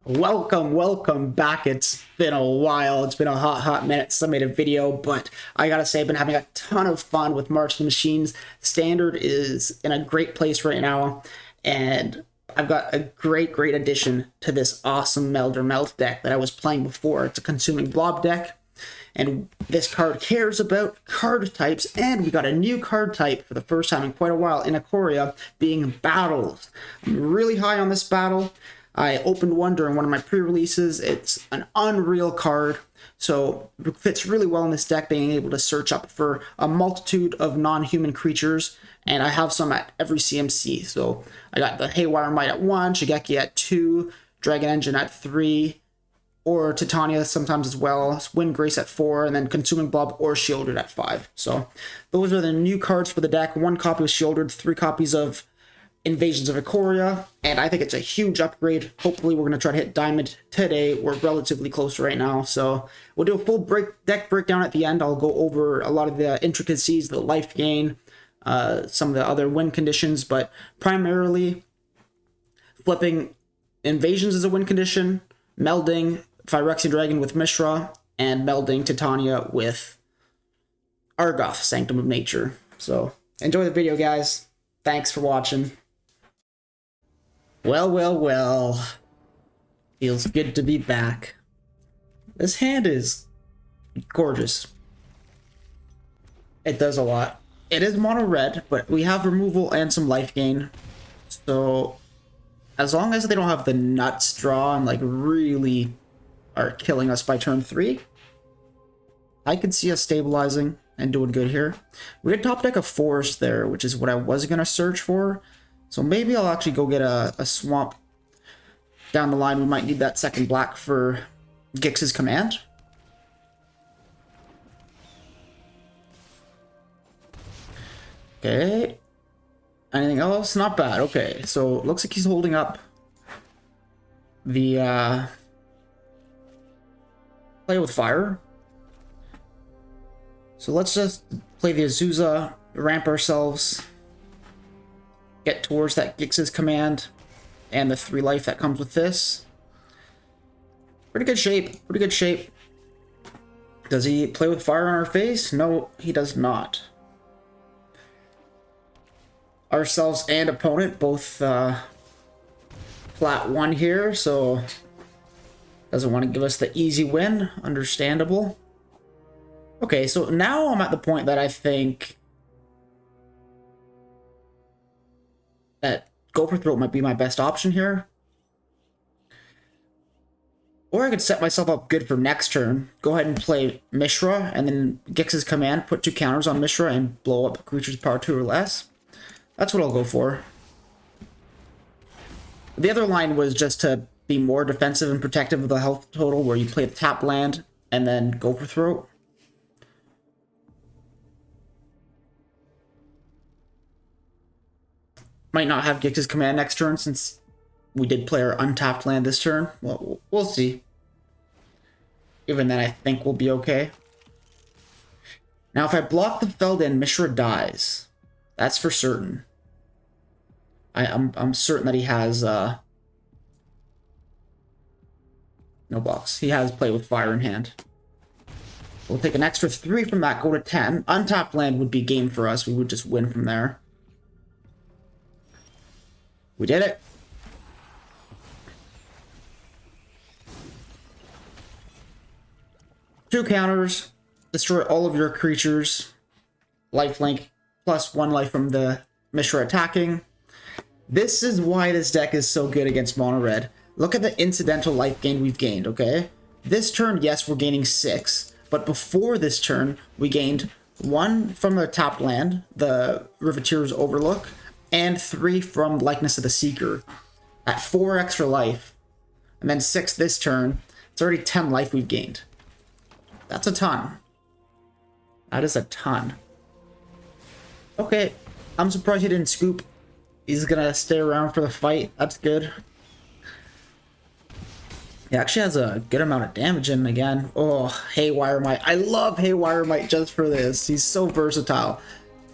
Welcome back. It's been a while. It's been a hot minute since I made a video, but I gotta say I've been having a ton of fun with March of the Machines. Standard is in a great place right now, and I've got a great addition to this awesome MELD deck that I was playing before. It's a Consuming Blob deck, and this card cares about card types, and we got a new card type for the first time in quite a while in IKORIA, being battles. I'm really high on this battle. I opened one during one of my pre-releases. It's an unreal card, so it fits really well in this deck, being able to search up for a multitude of non-human creatures, and I have some at every CMC. So I got the Haywire Might at 1, Shigeki at 2, Dragon Engine at 3, or Titania sometimes as well, Wind Grace at 4, and then Consuming Blob or Shielded at 5. So those are the new cards for the deck. 1 copy of Shielded, 3 copies of Invasions of IKORIA, and I think it's a huge upgrade. Hopefully we're going to try to hit Diamond today. We're relatively close right now, so we'll do a full deck breakdown at the end. I'll go over a lot of the intricacies, the life gain, some of the other win conditions, but primarily flipping Invasions as a win condition, melding Phyrexian Dragon with Mishra, and melding Titania with Argoth, Sanctum of Nature. So enjoy the video, guys. Thanks for watching. Well. Feels good to be back. This hand is gorgeous. It does a lot. It is mono red, but we have removal and some life gain. So as long as they don't have the nuts draw and like really are killing us by turn 3, I could see us stabilizing and doing good here. We had top deck a forest there, which is what I was going to search for. So maybe I'll actually go get a swamp down the line. We might need that second black for Gix's command. Okay. Anything else? Not bad. Okay, so it looks like he's holding up the play with fire. So let's just play the Azusa, ramp ourselves, get towards that Gix's command, and the 3 life that comes with this. Pretty good shape. Does he play with fire on our face? No, he does not. Ourselves and opponent both flat 1 here, so doesn't want to give us the easy win. Understandable. Okay, so now I'm at the point that I think that Gopher Throat might be my best option here. Or I could set myself up good for next turn. Go ahead and play Mishra, and then Gix's command, put 2 counters on Mishra, and blow up a creature's power 2 or less. That's what I'll go for. The other line was just to be more defensive and protective of the health total, where you play the tap land, and then Gopher Throat. Might not have Gix's command next turn since we did play our untapped land this turn. Well, we'll see. Even then, I think we'll be okay. Now, if I block the Felden, Mishra dies. That's for certain. I'm certain that he has no blocks. He has play with fire in hand. We'll take an extra 3 from that, go to 10. Untapped land would be game for us. We would just win from there. We did it. Two counters. Destroy all of your creatures. Lifelink plus 1 life from the Mishra attacking. This is why this deck is so good against mono red. Look at the incidental life gain we've gained, okay? This turn, yes, we're gaining 6. But before this turn, we gained 1 from the tapped land, the Riveteer's Overlook, and 3 from Likeness of the Seeker at 4 extra life, and then 6 this turn. It's already 10 life we've gained. That's a ton. That is a ton. Okay, I'm surprised he didn't scoop. He's gonna stay around for the fight. That's good. He actually has a good amount of damage in again. Oh, Haywire Might. I love Haywire Might just for this. He's so versatile.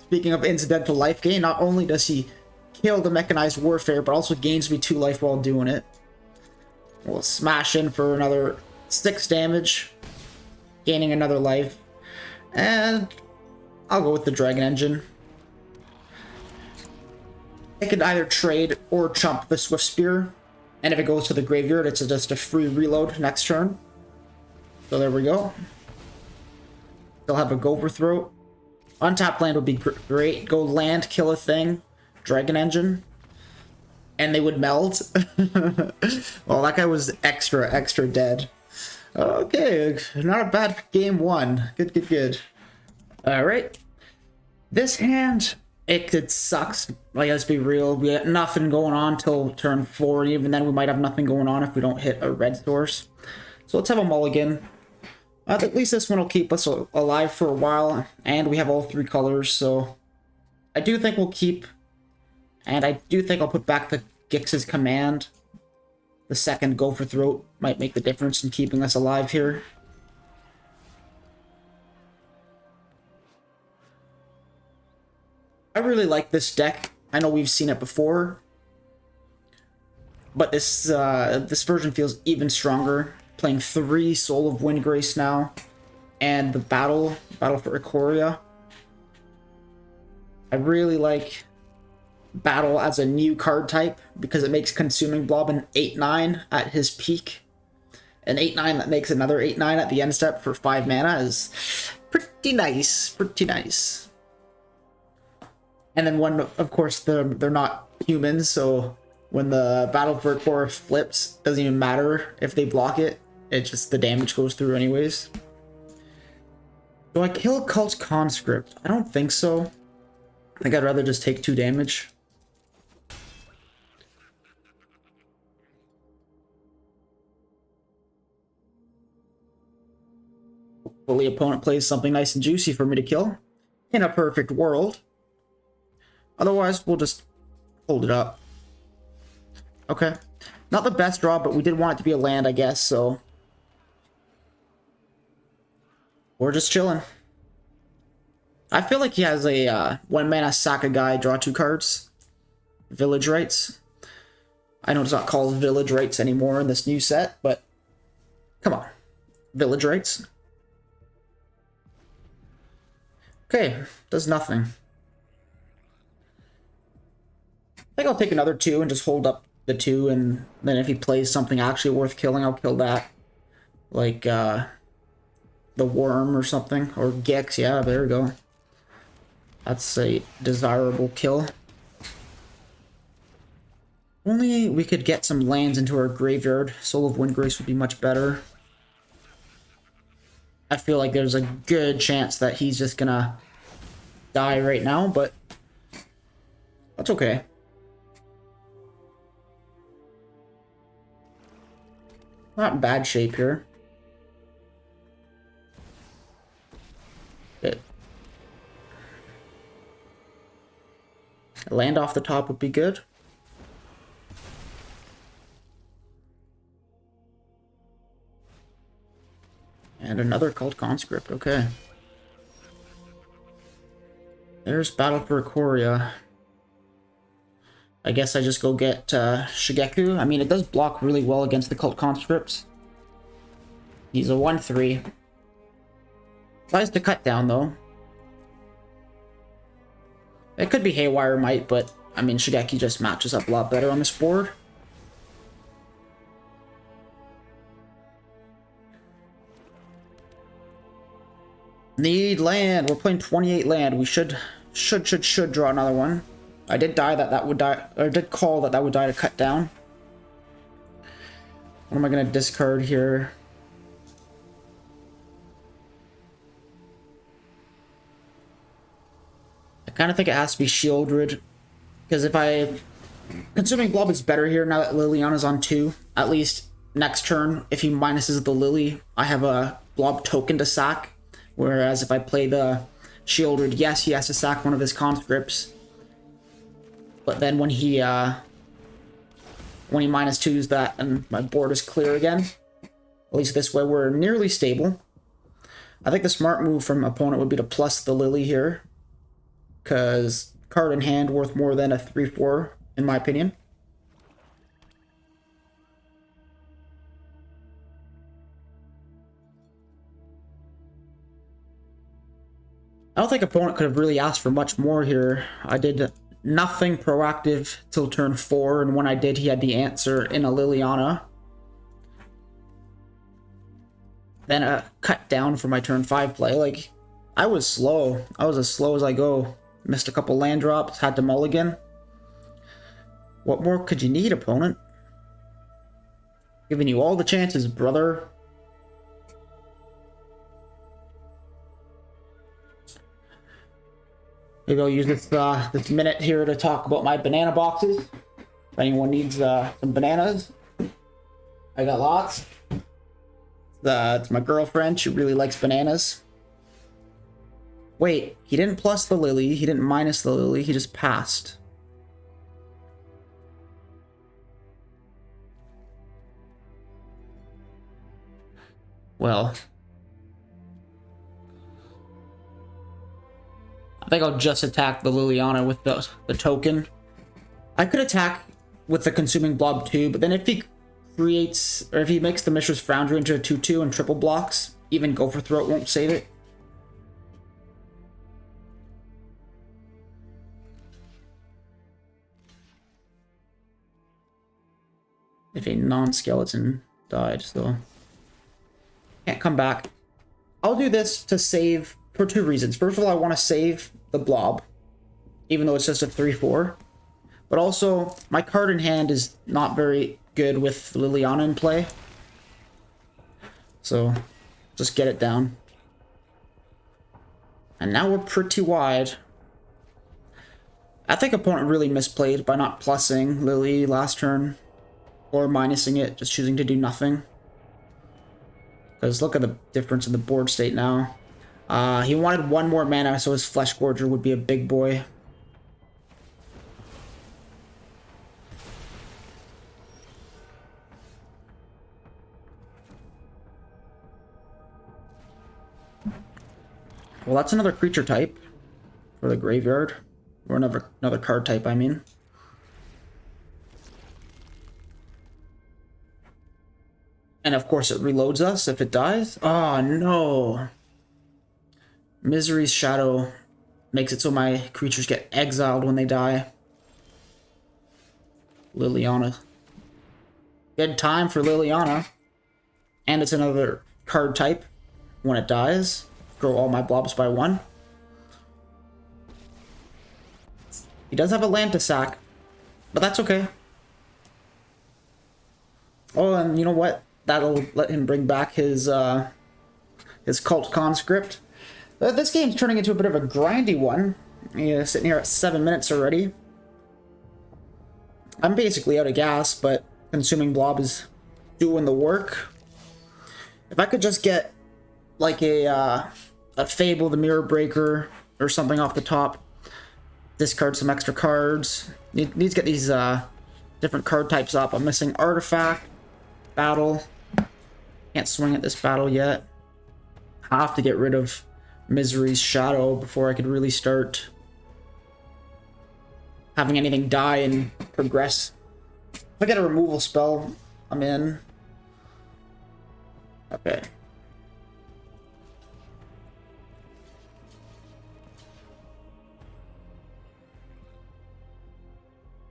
Speaking of incidental life gain, not only does he kill the mechanized warfare, but also gains me 2 life while doing it. We'll smash in for another 6 damage, gaining another life. And I'll go with the Dragon Engine. It could either trade or chump the Swift Spear. And if it goes to the graveyard, it's just a free reload next turn. So there we go. They'll have a Gopher Throat. Untapped land would be great. Go land, kill a thing. Dragon Engine. And they would meld. Well, that guy was extra dead. Okay, not a bad game one. Good. Alright. This hand, it sucks. Like, let's be real. We got nothing going on till turn 4. Even then, we might have nothing going on if we don't hit a red source. So let's have a mulligan. At least this one will keep us alive for a while. And we have all 3 colors, so I do think we'll keep. And I do think I'll put back the Gix's Command. The second Gopher Throat might make the difference in keeping us alive here. I really like this deck. I know we've seen it before, but this version feels even stronger. Playing 3 Soul of Windgrace now, and the Battle for IKORIA. I really like Battle as a new card type because it makes Consuming Blob an 8/9 at his peak. An 8/9 that makes another 8/9 at the end step for 5 mana is pretty nice. And then when, of course, they're not humans, so when the Battle for IKORIA flips, doesn't even matter if they block it. It's just the damage goes through anyways. Do I kill Cult Conscript? I don't think so. I think I'd rather just take 2 damage. Hopefully opponent plays something nice and juicy for me to kill. In a perfect world. Otherwise, we'll just hold it up. Okay. Not the best draw, but we did want it to be a land, I guess, so we're just chilling. I feel like he has a 1-mana sack a guy, draw 2 cards. Village Rites. I know it's not called Village Rites anymore in this new set, but come on. Village Rites. Okay, does nothing. I think I'll take another 2 and just hold up the 2, and then if he plays something actually worth killing, I'll kill that. Like, the Worm or something, or Gix, yeah, there we go. That's a desirable kill. Only we could get some lands into our graveyard. Soul of Windgrace would be much better. I feel like there's a good chance that he's just gonna die right now, but that's okay. Not in bad shape here. Good. Land off the top would be good. And another Cult Conscript, okay. There's Battle for IKORIA. I guess I just go get Shigeku. I mean, it does block really well against the Cult Conscripts. He's a 1/3. Tries to cut down, though. It could be Haywire Might, but, I mean, Shigeki just matches up a lot better on this board. Need land. We're playing 28 land. We should draw another one. I did die that would die, or did call that would die to cut down. What am I gonna discard here? I kind of think it has to be Shieldred, because if I Consuming Blob is better here now that Liliana's on 2. At least next turn, if he minuses the Lily, I have a Blob token to sack. Whereas if I play the Shieldred, yes, he has to sack one of his conscripts. But then when he -2s that and my board is clear again, at least this way we're nearly stable. I think the smart move from opponent would be to plus the Lily here, because card in hand worth more than a 3/4 in my opinion. I don't think opponent could have really asked for much more here. I did nothing proactive till turn 4, and when I did, he had the answer in a Liliana. Then a cut down for my turn 5 play. Like, I was slow. I was as slow as I go. Missed a couple land drops, had to mulligan. What more could you need, opponent? Giving you all the chances, brother. Maybe I'll use this minute here to talk about my banana boxes. If anyone needs some bananas, I got lots. It's my girlfriend. She really likes bananas. Wait, he didn't plus the lily. He didn't minus the lily. He just passed. Well, I think I'll just attack the Liliana with the token. I could attack with the Consuming Blob too, but then if he creates, or if he makes the Mishra's Foundry into a 2/2 and triple blocks, even Gopher Throat won't save it. If a non-skeleton died, so can't come back. I'll do this to save for 2 reasons. First of all, I want to save the blob, even though it's just a 3/4. But also, my card in hand is not very good with Liliana in play. So, just get it down. And now we're pretty wide. I think opponent really misplayed by not plussing Lily last turn. Or minusing it, just choosing to do nothing. Because look at the difference in the board state now. He wanted 1 more mana, so his Flesh Gorger would be a big boy. Well, that's another creature type for the graveyard. Or another card type, I mean. And of course it reloads us if it dies. Oh no. Misery's Shadow makes it so my creatures get exiled when they die. Liliana. Good time for Liliana. And it's another card type. When it dies, grow all my blobs by 1. He does have a land to sack, but that's okay. Oh, and you know what? That'll let him bring back his Cult Conscript. This game's turning into a bit of a grindy one. Yeah, sitting here at 7 minutes already. I'm basically out of gas, but Consuming Blob is doing the work. If I could just get like a Fable the Mirror Breaker or something off the top, discard some extra cards. Need to get these different card types up. I'm missing Artifact, Battle. Can't swing at this battle yet. I have to get rid of Misery's Shadow before I could really start having anything die and progress. If I get a removal spell, I'm in. Okay.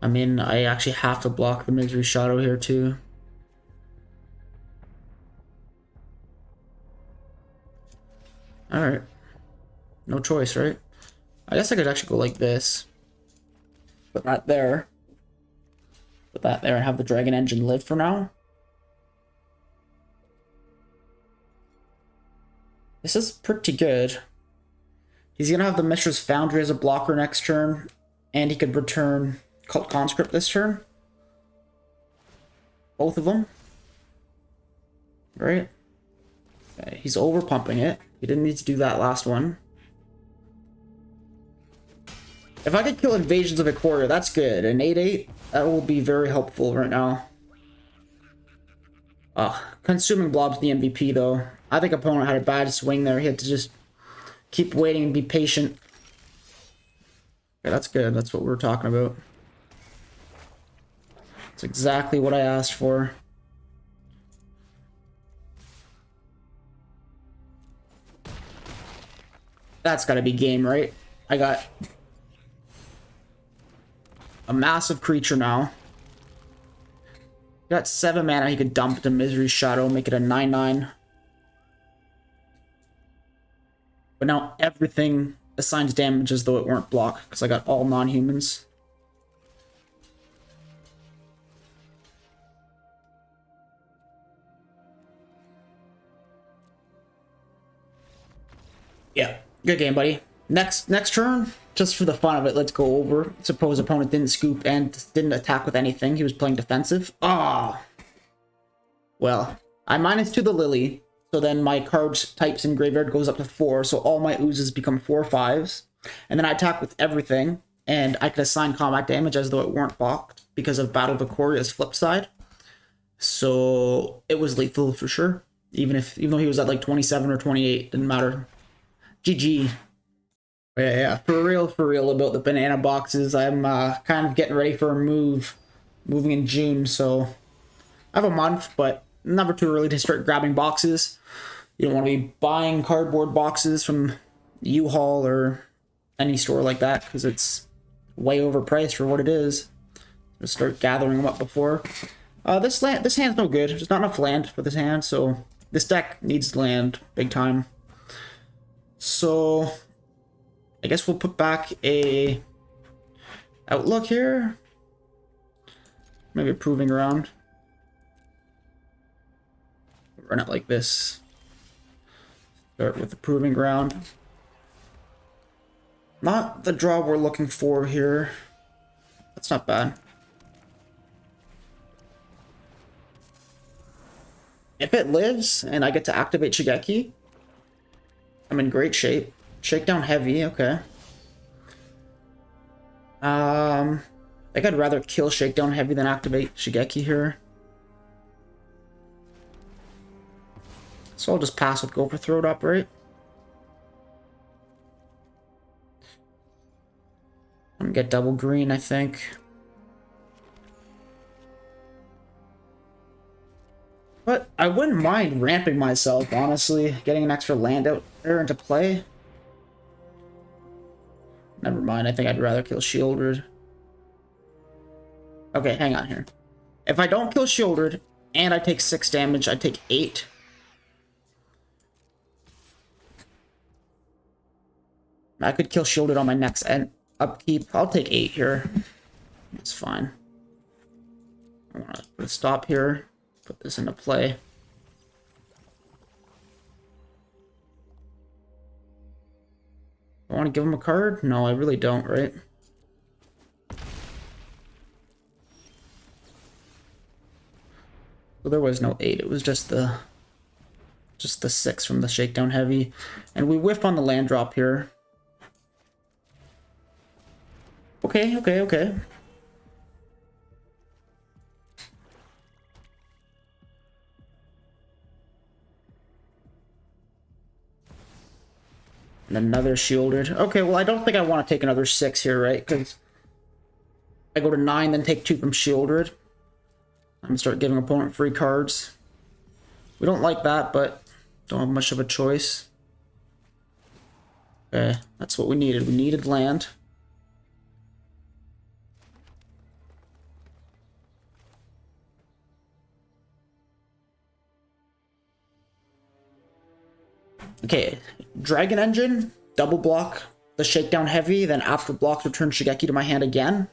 I mean, I actually have to block the Misery Shadow here too. Alright. No choice, right? I guess I could actually go like this. Put that there. Put that there and have the Dragon Engine live for now. This is pretty good. He's gonna have the Mishra's Foundry as a blocker next turn, and he could return Cult Conscript this turn. Both of them. Right? Okay, he's over pumping it. He didn't need to do that last one. If I could kill Invasions of IKORIA, that's good. An 8/8, that will be very helpful right now. Consuming Blob's the MVP though. I think opponent had a bad swing there. He had to just keep waiting and be patient. Okay, that's good. That's what we're talking about. That's exactly what I asked for. That's gotta be game, right? I got a massive creature now. Got 7 mana, he could dump the Misery Shadow, make it a 9/9. But now everything assigns damage as though it weren't blocked, because I got all non-humans. Yeah, good game, buddy. Next turn, just for the fun of it, let's go over. Suppose opponent didn't scoop and didn't attack with anything. He was playing defensive. Ah. Well, I -2 the Lily, so then my cards types in graveyard goes up to 4, so all my oozes become 4/5s. And then I attack with everything, and I could assign combat damage as though it weren't blocked because of Battle of IKORIA's flip side. So it was lethal for sure. Even though he was at like 27 or 28, didn't matter. GG. Yeah, for real about the banana boxes. I'm kind of getting ready for a moving in June, so I have a month, but never too early to start grabbing boxes. You don't want to be buying cardboard boxes from U-Haul or any store like that, because it's way overpriced for what it is. Just start gathering them up before. This hand's no good. There's not enough land for this hand, so this deck needs land big time. So I guess we'll put back a outlook here. Maybe a proving ground. Run it like this. Start with the proving ground. Not the draw we're looking for here. That's not bad. If it lives and I get to activate Shigeki, I'm in great shape. Shakedown heavy, okay. I think I'd rather kill Shakedown heavy than activate Shigeki here. So I'll just pass with Go for Throat Up, right? I'm gonna get double green, I think. But I wouldn't mind ramping myself, honestly. Getting an extra land out there into play. Never mind, I think I'd rather kill Shieldred. Okay, hang on here. If I don't kill Shieldred and I take 6 damage, I take 8. I could kill Shieldred on my next upkeep. I'll take 8 here. That's fine. I want to put a stop here. Put this into play. I want to give him a card? No, I really don't, right? So there was no 8. It was just the 6 from the Shakedown Heavy. And we whiff on the land drop here. Okay. And another Shieldred. Okay, well, I don't think I want to take another 6 here, right? Because I go to 9, then take 2 from Shieldred. I'm going to start giving opponent free cards. We don't like that, but don't have much of a choice. Okay, that's what we needed. We needed land. Okay, Dragon Engine, double block the Shakedown Heavy, then after blocks return Shigeki to my hand again.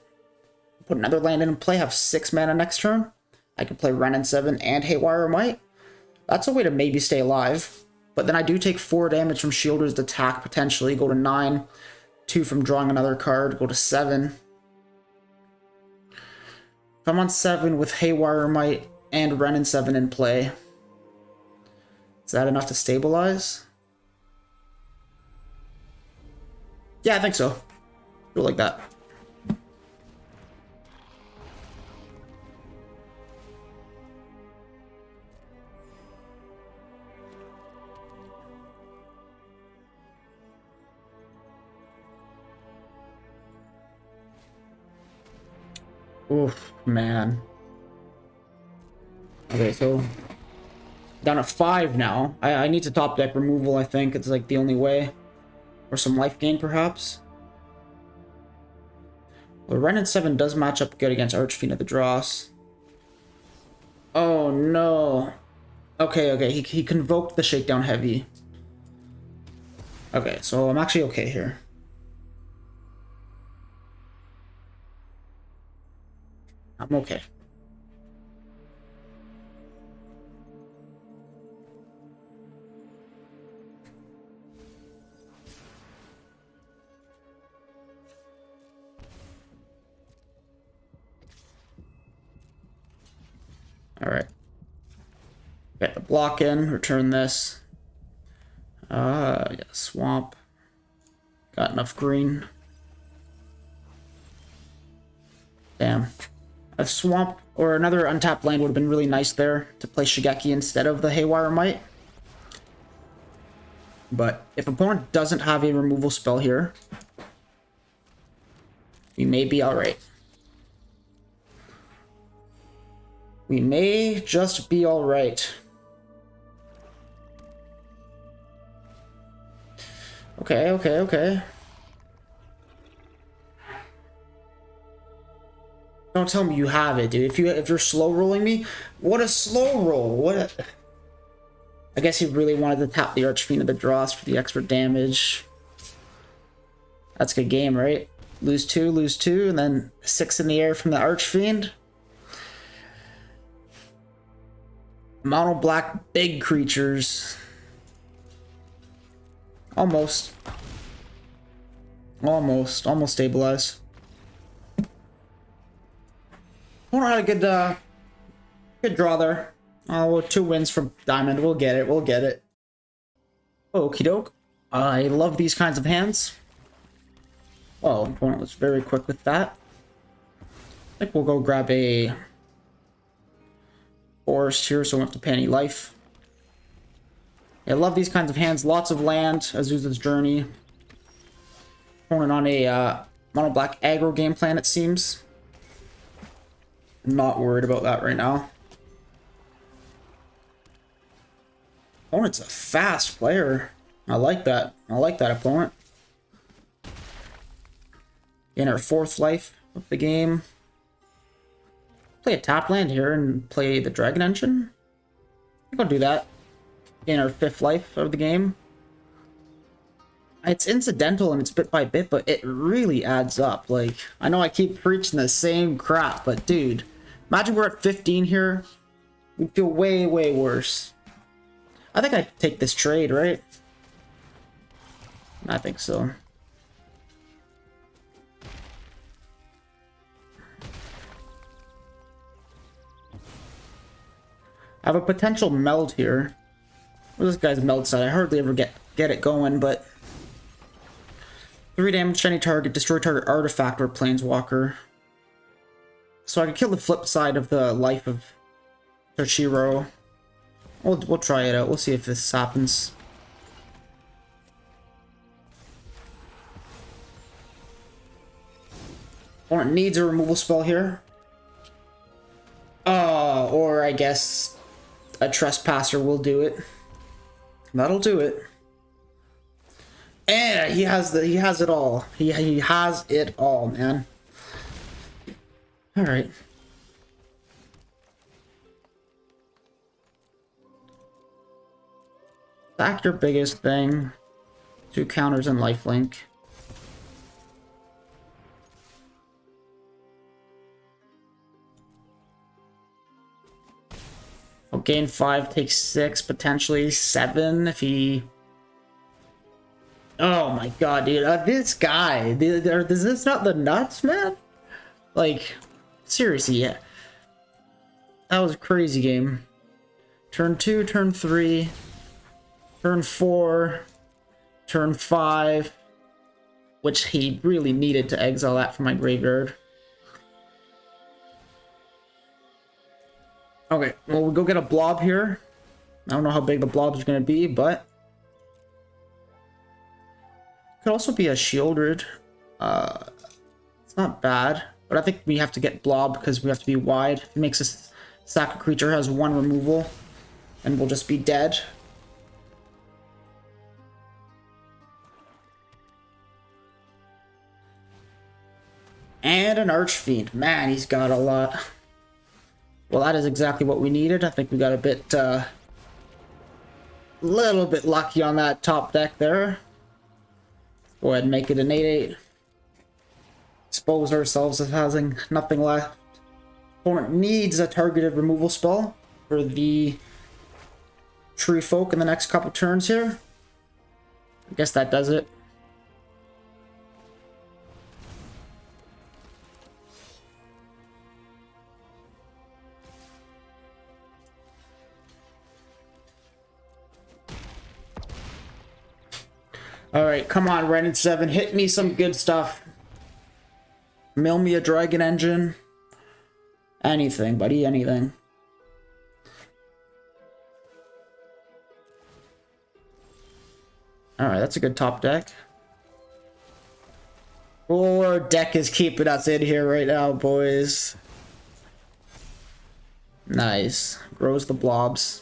Put another land in play, have 6 mana next turn. I can play Renin 7 and Haywire Might. That's a way to maybe stay alive. But then I do take 4 damage from Shieldred's attack, potentially. Go to 9, 2 from drawing another card, go to 7. If I'm on 7 with Haywire Might and Renin 7 in play, is that enough to stabilize? Yeah, I think so. Feel like that. Oof, man. Okay, so down at 5 now. I need to top deck removal, I think. It's like the only way. Or some life gain, perhaps. Well, Ren and 7 does match up good against Archfiend of the Dross. Oh, no. Okay, okay. He convoked the Shakedown Heavy. Okay, so I'm actually okay here. I'm okay. All right. Get the block in, return this. Yeah, swamp. Got enough green. Damn. A swamp or another untapped land would have been really nice there to play Shigeki instead of the Haywire Might. But if opponent doesn't have a removal spell here, we may be alright. We may just be alright. Okay, okay, okay. Don't tell me you have it, dude. If you're slow rolling me, what a slow roll. What a... I guess he really wanted to tap the Archfiend of the Dross for the extra damage. That's a good game, right? Lose 2, and then 6 in the air from the Archfiend. Mono black big creatures. Almost stabilized. Oh, had a good draw there. Oh, 2 wins from Diamond. We'll get it. We'll get it. Okie doke. I love these kinds of hands. Oh, opponent was very quick with that. I think we'll go grab a forest here so we don't have to pay any life. Yeah, I love these kinds of hands. Lots of land. Azusa's Journey. Opponent on a mono black aggro game plan, it seems. Not worried about that right now. Opponent's a fast player. I like that. I like that opponent. In our 4th life of the game. Play a tap land here and play the Dragon Engine. I'm gonna do that. In our 5th life of the game. It's incidental and it's bit by bit, but it really adds up. Like, I know I keep preaching the same crap, but dude, imagine we're at 15 here. We'd feel way, way worse. I think I take this trade, right? I think so. I have a potential meld here. Where's this guy's meld side? I hardly ever get it going, but 3 damage to any target, destroy target artifact or planeswalker. So I can kill the flip side of the life of Toshiro. We'll try it out. We'll see if this happens. Opponent needs a removal spell here. Or I guess a Trespasser will do it. That'll do it. And he has it all. He has it all, man. All right. Sack your biggest thing. 2 counters and lifelink. I'll gain 5, take 6, potentially 7 if he... Oh my god, dude. This guy. Is this not the nuts, man? Like, seriously, yeah. That was a crazy game. Turn 2, turn 3, turn 4, turn 5, which he really needed to exile that from my graveyard. Okay, well, we'll go get a blob here. I don't know how big the blob is going to be, but... Could also be a Shieldred. It's not bad, but I think we have to get blob because we have to be wide. It makes us sack a creature, has 1 removal, and we'll just be dead. And an Archfiend. Man, he's got a lot. Well, that is exactly what we needed. I think we got a bit, little bit lucky on that top deck there. Go ahead and make it an 8/8. Expose ourselves as having nothing left. Opponent needs a targeted removal spell for the Tree Folk in the next couple turns here. I guess that does it. Alright, come on, Renin 7. Hit me some good stuff. Mill me a Dragon Engine. Anything, buddy, anything. Alright, that's a good top deck. Our deck is keeping us in here right now, boys. Nice. Grows the blobs.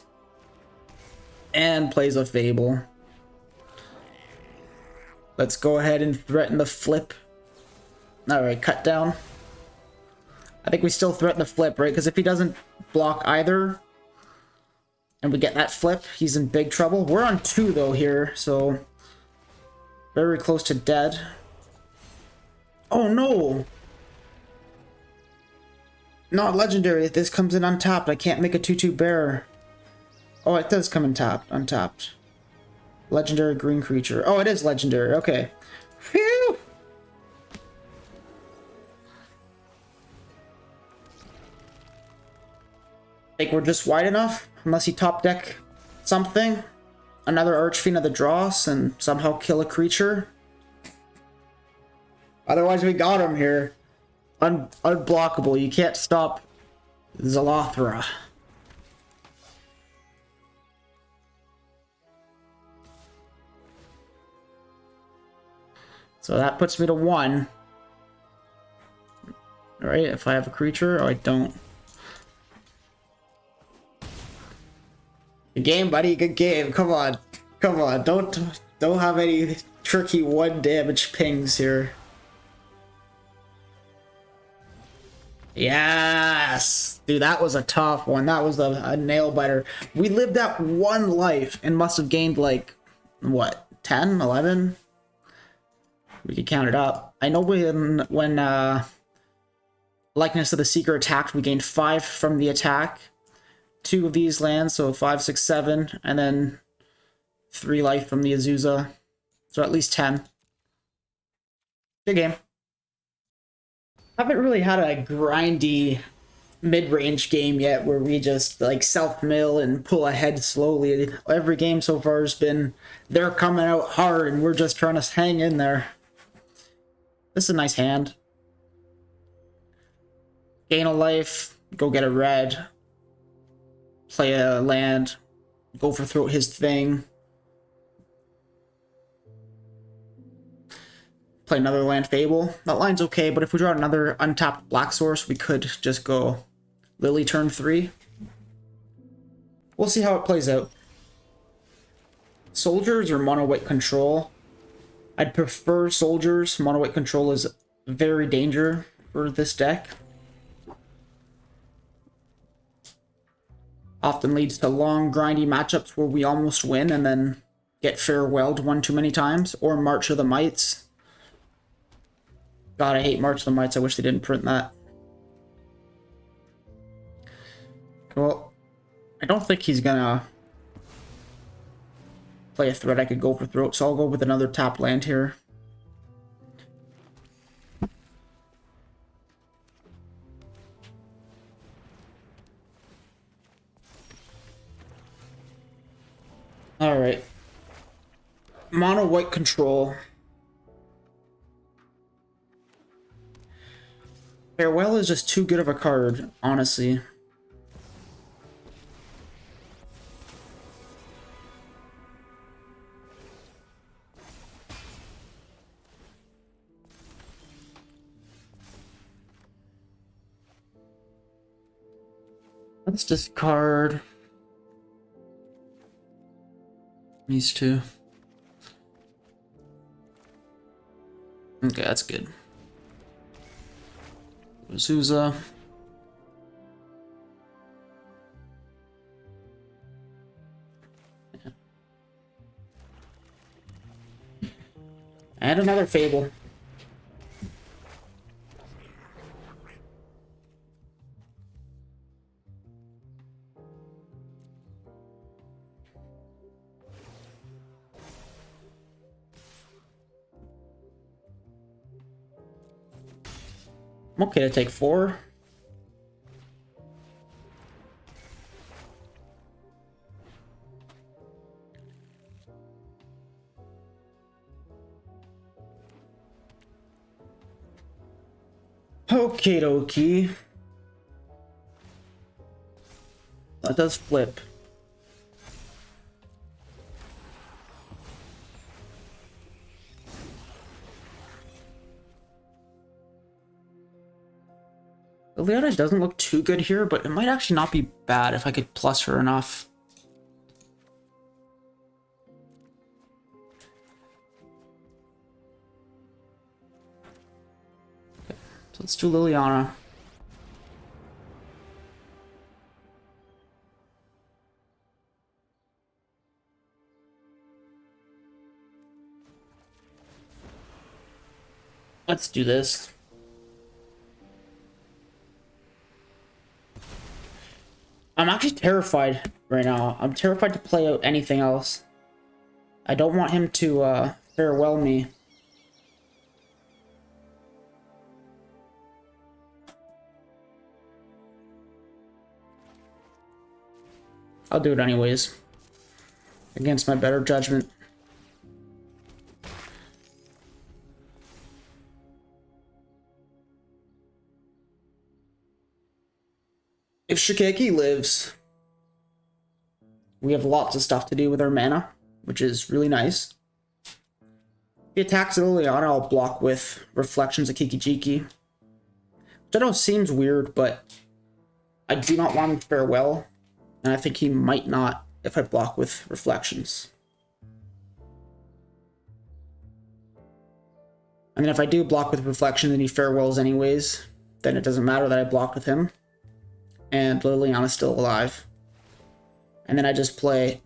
And plays a Fable. Let's go ahead and threaten the flip. Alright, cut down. I think we still threaten the flip, right? Because if he doesn't block either, and we get that flip, he's in big trouble. We're on 2 though here, so very close to dead. Oh no! Not legendary. If this comes in untapped, I can't make a 2/2 bear. Oh, it does come in untapped. Legendary green creature. Oh, it is legendary. Okay. Phew! Think we're just wide enough? Unless he top deck something. Another Archfiend of the Dross and somehow kill a creature. Otherwise we got him here. Unblockable. You can't stop Zalothra. So that puts me to 1. Alright, if I have a creature. Oh, I don't. Good game, buddy. Good game. Come on. Come on. Don't have any tricky 1 damage pings here. Yes! Dude, that was a tough one. That was a nail biter. We lived at 1 life and must have gained like, what, 10, 11? We could count it up. I know when Likeness of the Seeker attacked, we gained 5 from the attack. 2 of these lands, so 5, 6, 7, and then 3 life from the Azusa. So at least 10. Good game. Haven't really had a grindy mid-range game yet where we just like self-mill and pull ahead slowly. Every game so far has been they're coming out hard and we're just trying to hang in there. This is a nice hand. Gain a life, go get a red. Play a land, go for throat his thing. Play another land Fable. That line's okay, but if we draw another untapped black source, we could just go Lily turn 3. We'll see how it plays out. Soldiers or mono white control? I'd prefer soldiers. Mono white control is very dangerous for this deck. Often leads to long, grindy matchups where we almost win and then get farewelled 1 too many times. Or March of the Mites. God, I hate March of the Mites. I wish they didn't print that. Well, I don't think he's gonna play a threat I could go for throat, so I'll go with another tapped land here. Alright. Mono white control. Farewell is just too good of a card, honestly. Let's discard these 2. Okay, that's good. Souza. And another Fable. I'm okay to take 4. Okie dokie. That does flip. Liliana doesn't look too good here, but it might actually not be bad if I could plus her enough. Okay, so let's do Liliana. Let's do this. I'm actually terrified right now. I'm terrified to play out anything else. I don't want him to farewell me. I'll do it anyways. Against my better judgment. If Shikeki lives, we have lots of stuff to do with our mana, which is really nice. If he attacks Liliana, I'll block with Reflections of Kikijiki. Which I know seems weird, but I do not want him to fare well, and I think he might not if I block with Reflections. And then if I do block with Reflection and he farewells anyways, then it doesn't matter that I blocked with him. And Liliana's still alive. And then I just play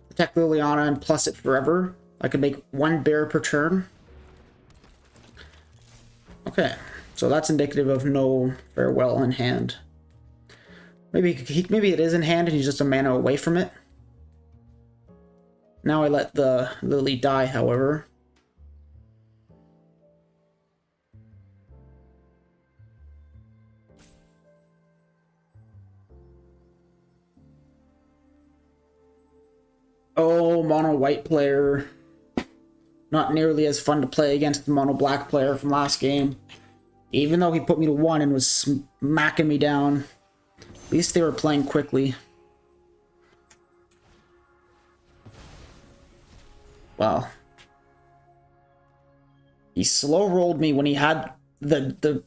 Protect Liliana and plus it forever. I could make 1 bear per turn. Okay, so that's indicative of no farewell in hand. Maybe it is in hand and he's just a mana away from it. Now I let the Lily die, however. Oh, mono white player. Not nearly as fun to play against the mono black player from last game. Even though he put me to 1 and was smacking me down. At least they were playing quickly. Wow. He slow rolled me when he had the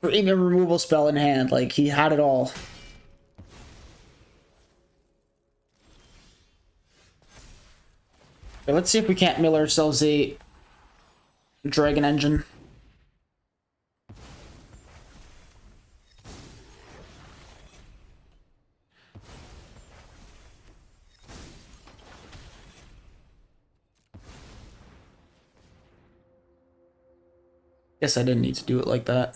premium removal spell in hand. Like, he had it all. Okay, let's see if we can't mill ourselves a Dragon Engine. Guess I didn't need to do it like that.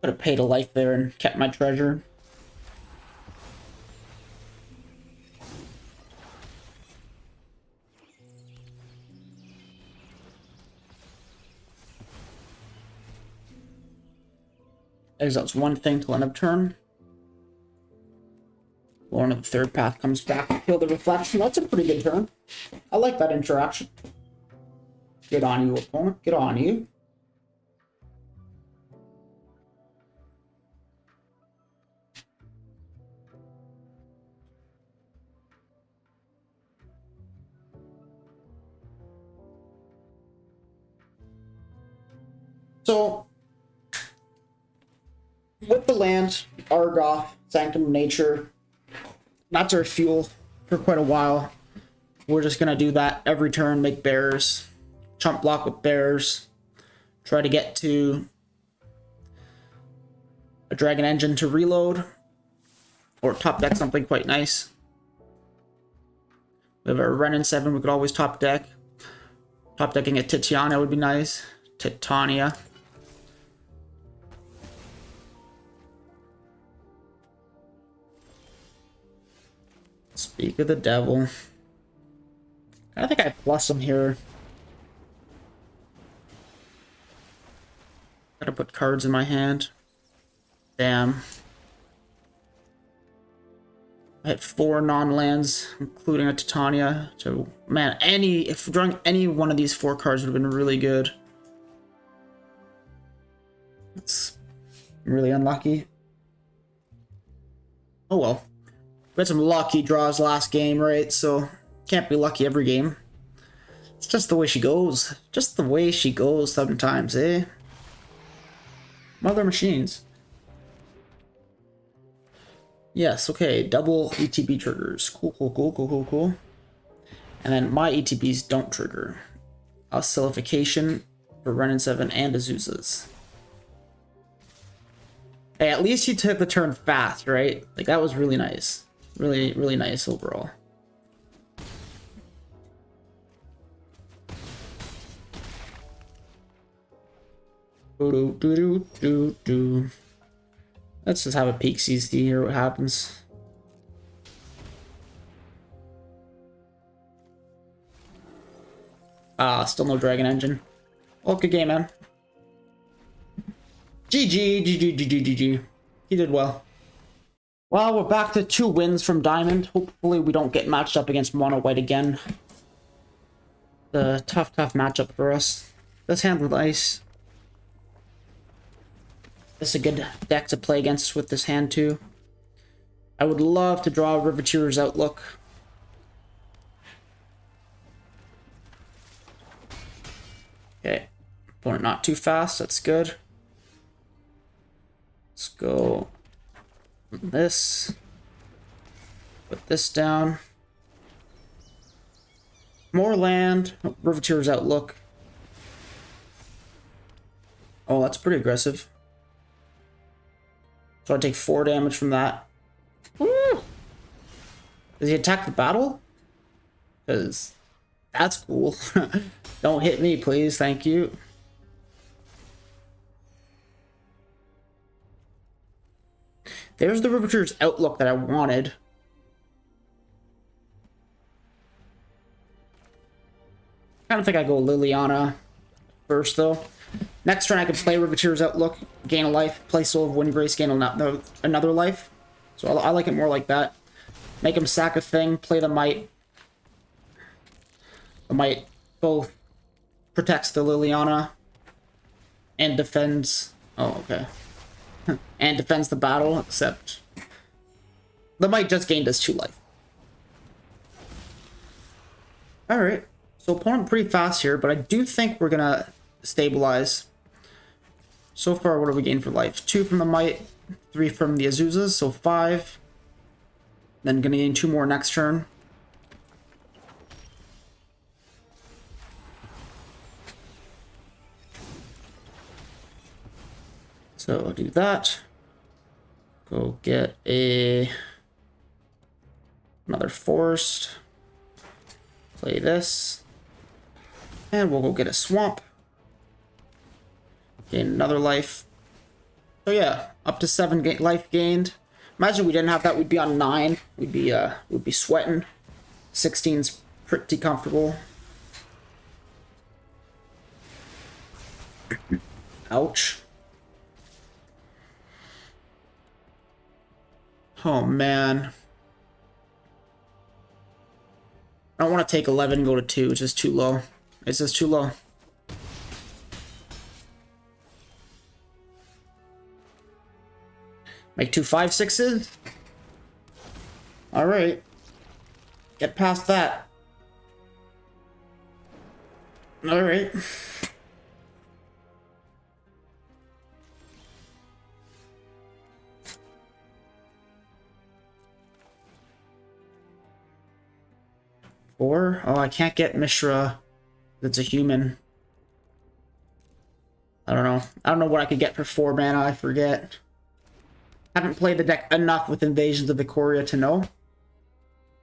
Could have paid a life there and kept my treasure. Exiles 1 thing till end of turn. Lorna of the 3rd path comes back, kill the Reflection. That's a pretty good turn. I like that interaction. Good on you, opponent. Good on you. So, with the land, Argoth, Sanctum of Nature, that's our fuel for quite a while. we're just gonna do that every turn, make bears, chump block with bears, try to get to a dragon engine to reload, or top deck something quite nice. We have a Renin 7, we could always top deck. Top decking a Titania would be nice. Titania. Speak of the devil. I think I plus him here. Gotta put cards in my hand. Damn. I had 4 non-lands, including a Titania. So, man, if drawing any one of these 4 cards would have been really good. It's really unlucky. Oh well. We had some lucky draws last game, right? So, can't be lucky every game. It's just the way she goes. Just the way she goes sometimes, eh? Mother machines. Yes, okay, double ETB triggers. Cool, cool, cool, cool, cool, cool. And then my ETBs don't trigger. Oscillification for Renin 7 and Azuzas. Hey, at least you took the turn fast, right? Like, that was really nice. Really, really nice overall. Let's just have a peek CC here, what happens. Ah, still no dragon engine. Well, good game, man. GG, GG, GG, GG. He did well. Well, we're back to 2 wins from Diamond. Hopefully we don't get matched up against Mono White again. The tough matchup for us. This hand with ice. This is a good deck to play against with this hand too. I would love to draw Riveteer's Outlook. Okay, opponent not too fast, that's good. Let's go this. Put this down. More land, Riveteer's Outlook. Oh, that's pretty aggressive. So I take 4 damage from that. Woo! Does he attack the battle? Because that's cool. Don't hit me, please. Thank you. There's the Riveteer's Outlook that I wanted. I kind of think I go Liliana first, though. Next turn, I could play Riveteer's Outlook, gain a life, play Soul of Windgrace, gain another life. So I like it more like that. Make him sack a thing, play the Might. The Might both protects the Liliana and defends... Oh, okay. And defends the battle, except... The Might just gained us 2 life. Alright. So opponent pretty fast here, but I do think we're gonna stabilize. So far, what have we gained for life? 2 from the Might, 3 from the Azuzas, so 5. Then gonna gain 2 more next turn. So I'll do that. Go get another forest. Play this. And we'll go get a swamp. Gain another life. So yeah, up to 7 life gained. Imagine we didn't have that, we'd be on 9. We'd be sweating. 16's pretty comfortable. Ouch. Oh man. I don't want to take 11 and go to 2, it's just too low. It's just too low. Make 2 5/6s. Alright. Get past that. Alright. 4? Oh, I can't get Mishra. It's a human. I don't know. I don't know what I could get for 4 mana. I forget. Haven't played the deck enough with Invasions of IKORIA to know.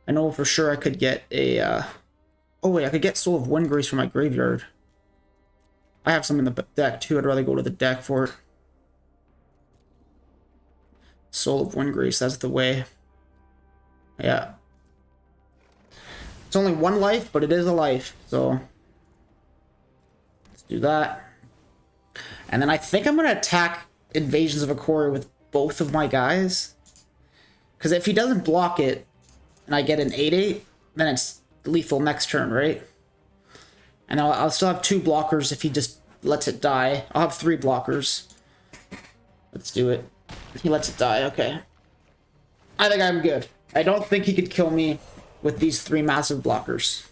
I know for sure I could get a... Oh wait, I could get Soul of Windgrace from my graveyard. I have some in the deck too. I'd rather go to the deck for it. Soul of Windgrace, that's the way. Yeah. It's only 1 life, but it is a life, so... Let's do that. And then I think I'm going to attack Invasions of IKORIA with both of my guys. Because if he doesn't block it, and I get an 8/8, then it's lethal next turn, right? And I'll still have 2 blockers if he just lets it die. I'll have 3 blockers. Let's do it. He lets it die, okay. I think I'm good. I don't think he could kill me with these 3 massive blockers.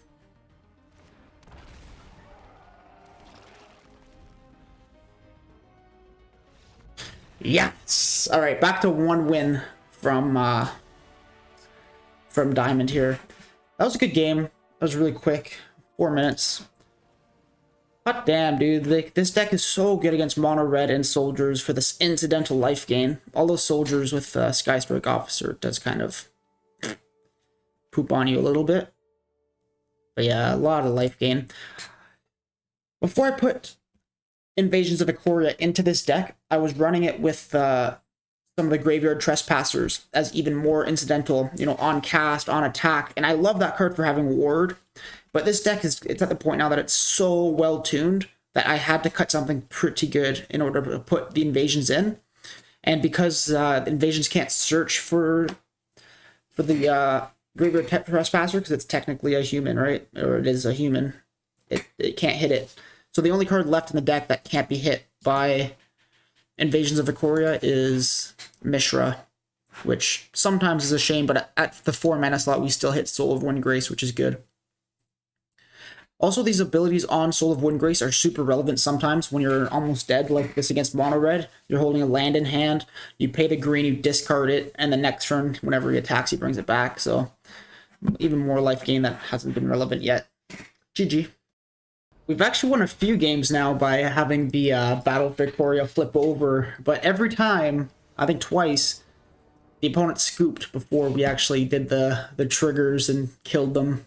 Yes! Alright, back to 1 win from Diamond here. That was a good game. That was really quick. 4 minutes. God damn, dude. This deck is so good against mono red and soldiers for this incidental life gain. All those soldiers with Skystrike Officer does kind of poop on you a little bit. But yeah, a lot of life gain. Before I put Invasions of IKORIA into this deck, I was running it with some of the Graveyard Trespassers as even more incidental, you know, on cast, on attack. And I love that card for having Ward. But this deck it's at the point now that it's so well tuned that I had to cut something pretty good in order to put the invasions in. And because invasions can't search for the Graveyard Trespasser, because it's technically a human, right? Or it is a human. It can't hit it. So the only card left in the deck that can't be hit by Invasions of IKORIA is Mishra, which sometimes is a shame, but at the 4 mana slot, we still hit Soul of Windgrace, which is good. Also, these abilities on Soul of Windgrace are super relevant sometimes when you're almost dead, like this against mono red. You're holding a land in hand, you pay the green, you discard it, and the next turn, whenever he attacks, he brings it back. So, even more life gain that hasn't been relevant yet. GG. We've actually won a few games now by having the Battle for IKORIA flip over, but every time, I think twice, the opponent scooped before we actually did the triggers and killed them.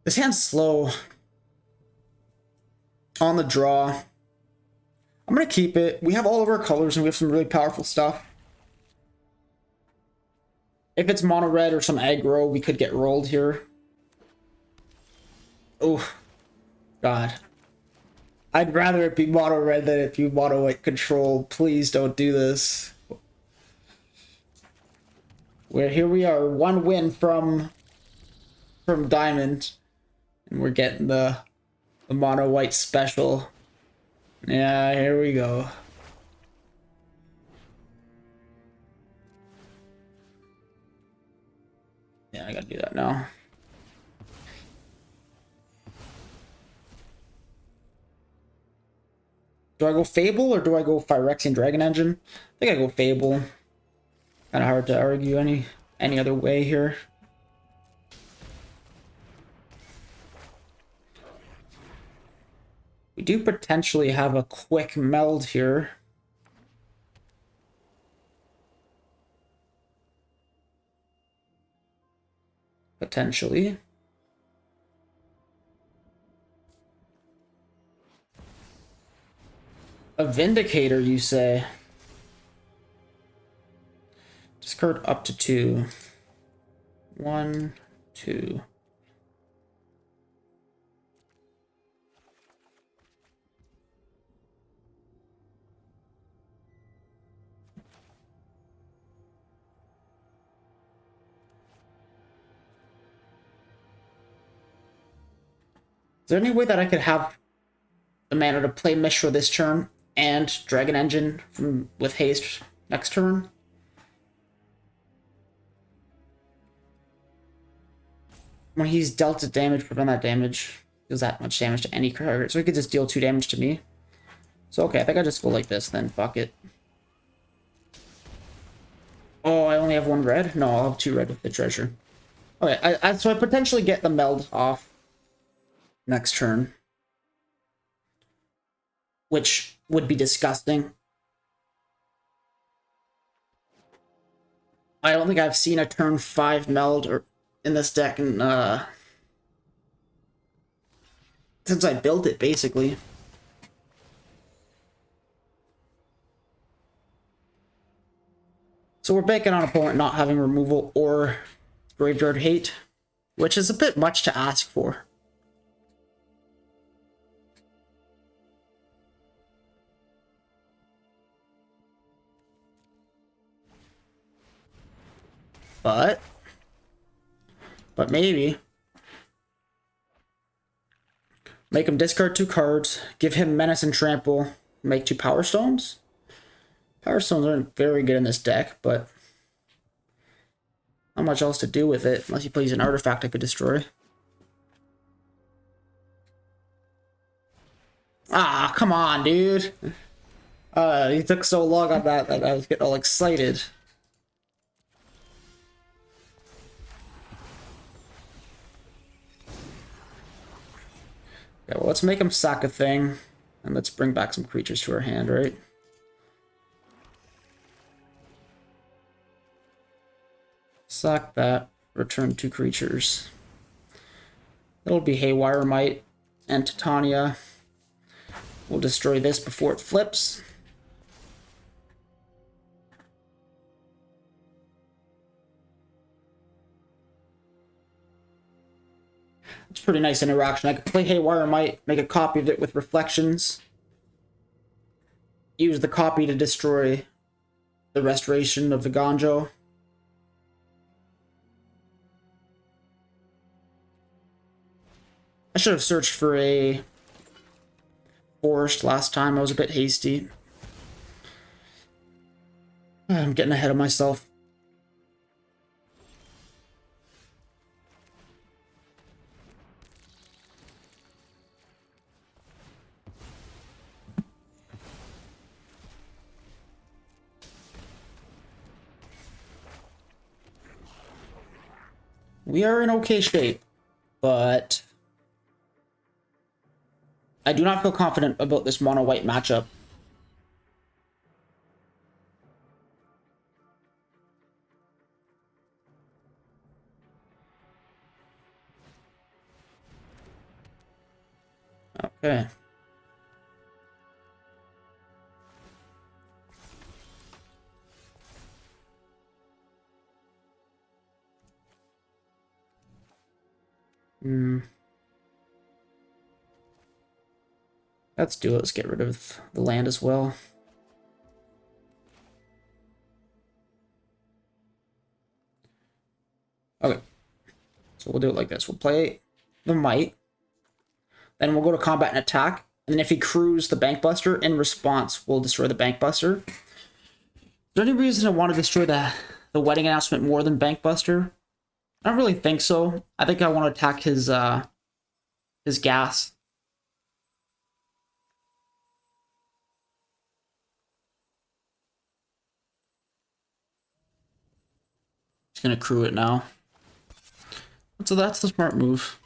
This hand's slow. On the draw. I'm going to keep it. We have all of our colors and we have some really powerful stuff. If it's mono red or some aggro, we could get rolled here. Oh, God. I'd rather it be mono red than it be mono white control. Please don't do this. Here we are, 1 win from Diamond. And we're getting the mono white special. Yeah, here we go. Yeah, I gotta do that now. Do I go Fable or do I go Phyrexian Dragon Engine? I think I go Fable. Kind of hard to argue any other way here. We do potentially have a quick meld here. Potentially. A Vindicator, you say? Discard up to 2. 1, 2. Is there any way that I could have the mana to play Mishra this turn and Dragon Engine with haste next turn? When he's dealt it damage, prevent that damage. Deals that much damage to any target. So he could just deal 2 damage to me. So okay, I think I just go like this then. Fuck it. Oh, I only have 1 red? No, I'll have 2 red with the treasure. Okay, so I potentially get the meld off next turn, which would be disgusting. I don't think I've seen a turn 5 meld or in this deck in, since I built it, basically. So we're banking on opponent not having removal or graveyard hate, which is a bit much to ask for. But maybe. Make him discard 2 cards, give him Menace and Trample, make 2 Power Stones. Power Stones aren't very good in this deck, but not much else to do with it, unless he plays an artifact I could destroy. Ah, come on, dude. He took so long on that I was getting all excited. Yeah, well, let's make him sack a thing, and let's bring back some creatures to our hand, right? Sack that, return 2 creatures. It'll be Haywire Might and Titania. We'll destroy this before it flips. It's pretty nice interaction. I could play Haywire Might, make a copy of it with Reflections. Use the copy to destroy the Restoration of the Ganjo. I should have searched for a forest last time. I was a bit hasty. I'm getting ahead of myself. We are in okay shape, but I do not feel confident about this mono-white matchup. Okay. Let's do it. Let's get rid of the land as well. Okay. So we'll do it like this. We'll play the Might. Then we'll go to combat and attack. And then if he crews the Bankbuster, in response, we'll destroy the Bankbuster. Is there any reason I want to destroy the wedding announcement more than Bankbuster? I don't really think so. I think I want to attack his gas. He's gonna crew it now. So that's the smart move.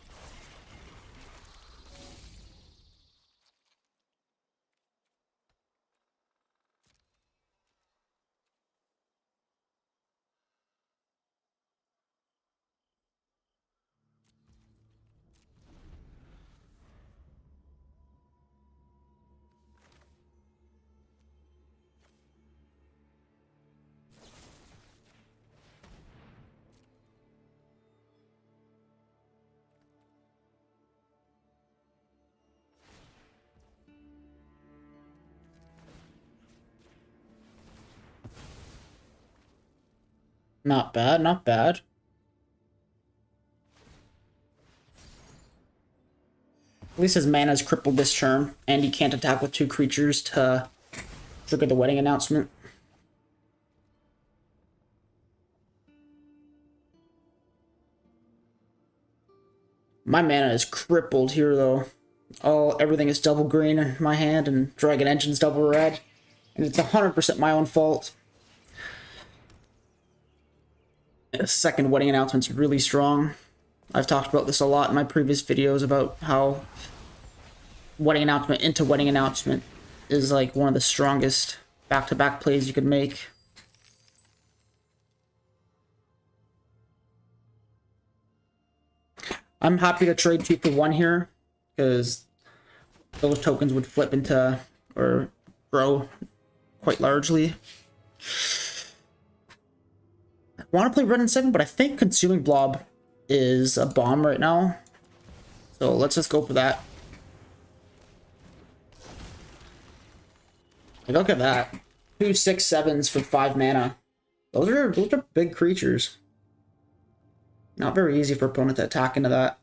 Not bad, not bad. At least his mana's crippled this turn, and he can't attack with 2 creatures to trigger the wedding announcement. My mana is crippled here, though. Everything is double green in my hand, and Dragon Engine's double red. And it's 100% my own fault. second wedding announcement's really strong. I've talked about this a lot in my previous videos about how wedding announcement into wedding announcement is like one of the strongest back-to-back plays you could make. I'm happy to trade 2 for 1 here, because those tokens would flip into, or grow quite largely. I want to play Red and 7, but I think Consuming Blob is a bomb right now. So let's just go for that. Like, look at that. 2 6/7s for 5 mana. Those are big creatures. Not very easy for opponent to attack into that.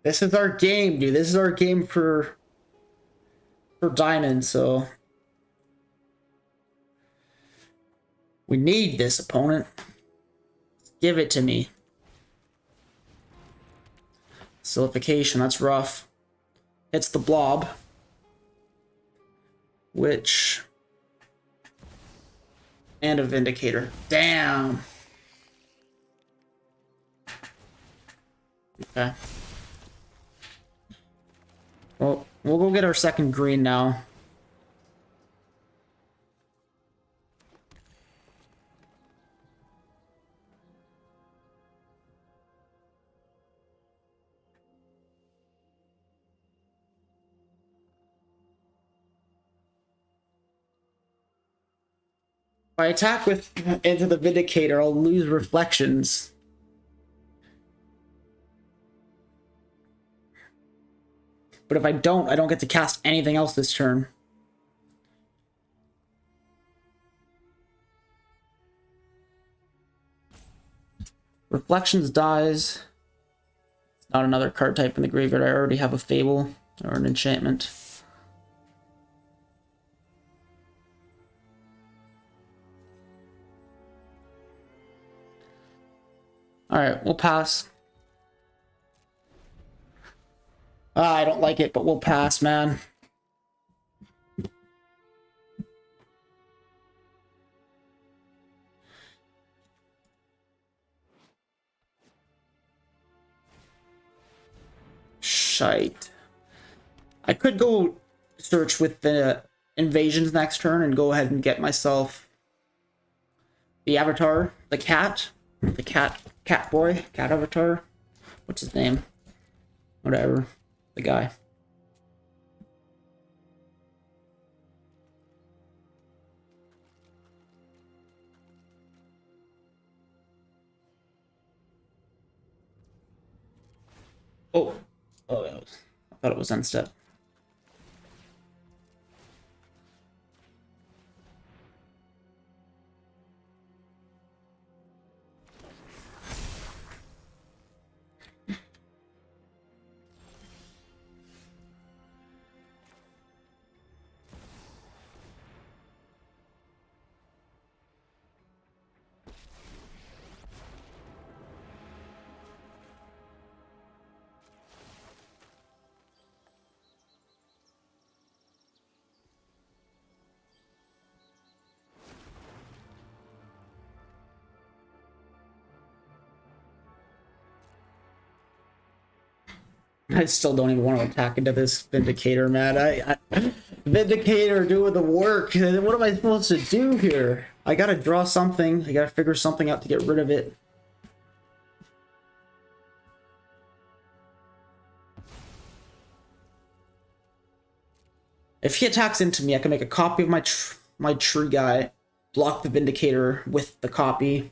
This is our game, dude. This is our game for Diamond, so we need this, opponent. Give it to me. Silification, that's rough. Hits the blob. Which... and a Vindicator. Damn! Okay. Well, we'll go get our second green now. If I attack with into the Vindicator, I'll lose reflections. But if I don't get to cast anything else this turn. Reflections dies. Not another card type in the graveyard. I already have a Fable or an enchantment. Alright, we'll pass. I don't like it, but we'll pass, man. Shite. I could go search with the invasions next turn and go ahead and get myself the avatar, the cat boy, cat avatar. What's his name? Whatever. The guy. Oh, I thought it was end step. I still don't even want to attack into this Vindicator, man. Vindicator doing the work. What am I supposed to do here? I gotta draw something. I gotta figure something out to get rid of it. If he attacks into me, I can make a copy of my tree guy, block the Vindicator with the copy.